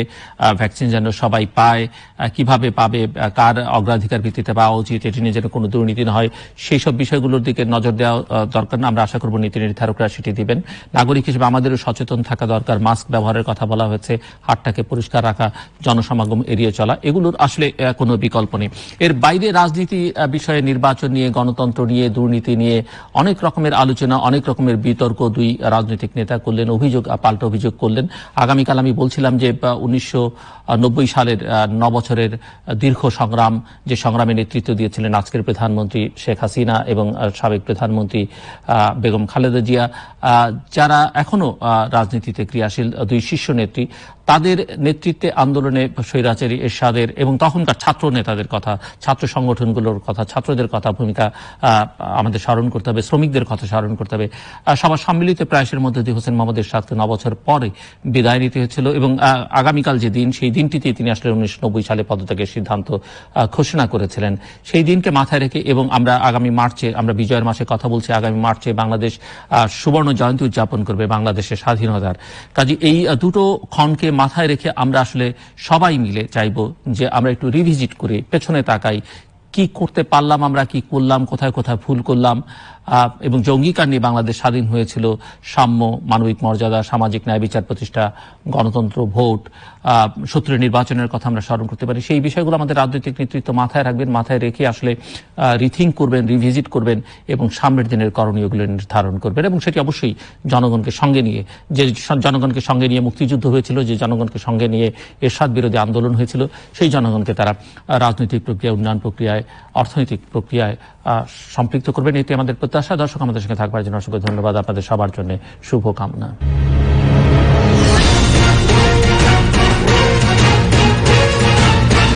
ভ্যাকসিন যেন সবাই পায়, কিভাবে পাবে, কার অগ্রাধিকার ভিত্তিতে পাওয়া উচিত, এটি নিয়ে যেন কোনো দুর্নীতি না হয়, সেই সব বিষয়গুলোর দিকে নজর দেওয়া দরকার। আমরা আশা করব নীতি নির্ধারকরা সেটি দিবেন। নাগরিক হিসেবে আমাদেরও সচেতন থাকা দরকার। মাস্ক ব্যবহারের কথা বলা হয়েছে, হাতটাকে পরিষ্কার রাখা, জনসমাগম এড়িয়ে চলা, এগুলোর আসলে কোনো বিকল্প নেই। এর বাইরে রাজনীতি বিষয়ে, নির্বাচন নিয়ে, গণতন্ত্র নিয়ে, দুর্নীতি নিয়ে অনেক রকমের আলোচনা, অনেক রকমের বিতর্ক দুই রাজনৈতিক নেতা করলেন, অভিযোগ পাল্টা অভিযোগ করলেন। আগামীকাল আমি বলছিলাম যে 1990 সালের 9 বছরের দীর্ঘ সংগ্রাম, যে সংগ্রামে নেতৃত্ব দিয়েছিলেন আজকের প্রধানমন্ত্রী শেখ হাসিনা এবং সাবেক প্রধানমন্ত্রী বেগম খালেদা জিয়া, যারা এখনো রাজনীতিতে ক্রিয়াশীল দুই শীর্ষ নেত্রী, তাদের নেতৃত্বে আন্দোলনে স্বৈরাচারী এরশাদের এবং তখনকার ছাত্র নেতাদের কথা, ছাত্র সংগঠনগুলোর কথা, ছাত্রদের কথা, ভূমিকা আমাদের স্মরণ করতে হবে, শ্রমিকদের কথা স্মরণ করতে হবে। সবার সম্মিলিত প্রয়াসের মধ্যে দিয়ে হোসেন মোহাম্মদ এরশাদকে 9 বছর পরে বিদায় নিতে হয়েছিল এবং আগামীকাল যে দিন, সেই দিনটিতে তিনি আসলে 1990 সালে পদত্যাগের সিদ্ধান্ত ঘোষণা করেছিলেন। সেই দিনকে মাথায় রেখে এবং আমরা আগামী মার্চে, আমরা বিজয়ের মাসে কথা বলছি, আগামী মার্চে বাংলাদেশ সুবর্ণ জয়ন্তী উদযাপন করবে বাংলাদেশের স্বাধীনতার। কাজে এই দুটো ক্ষণকে মাথায় রেখে আমরা আসলে সবাই মিলে চাইব যে আমরা একটু রিভিজিট করি, পেছনে তাকাই, কি করতে পারলাম, আমরা কি করলাম, কোথায় কোথায় ভুল করলাম, এবং যে অঙ্গীকার নিয়ে বাংলাদেশ স্বাধীন হয়েছিল, সাম্য, মানবিক মর্যাদা, সামাজিক ন্যায় বিচার প্রতিষ্ঠা, গণতন্ত্র, ভোট, সুষ্ঠু নির্বাচনের কথা আমরা স্মরণ করতে পারি। সেই বিষয়গুলো আমাদের রাজনৈতিক নেতৃত্ব মাথায় রাখবেন, মাথায় রেখে আসলে রিথিঙ্ক করবেন, রিভিজিট করবেন এবং সামনের দিনের করণীয়গুলো নির্ধারণ করবেন। এবং সেটি অবশ্যই জনগণকে সঙ্গে নিয়ে, যে জনগণকে সঙ্গে নিয়ে মুক্তিযুদ্ধ হয়েছিল, যে জনগণকে সঙ্গে নিয়ে এরশাদ বিরোধী আন্দোলন হয়েছিল, সেই জনগণকে তারা রাজনৈতিক প্রক্রিয়া, উন্নয়ন প্রক্রিয়ায়, অর্থনৈতিক প্রক্রিয়ায় সম্পৃক্ত করবেন। এটি আমাদের প্রত্যাশা। দর্শক, আমাদের সঙ্গে থাকবার জন্য অসংখ্য ধন্যবাদ। আপনাদের সবার জন্য শুভকামনা।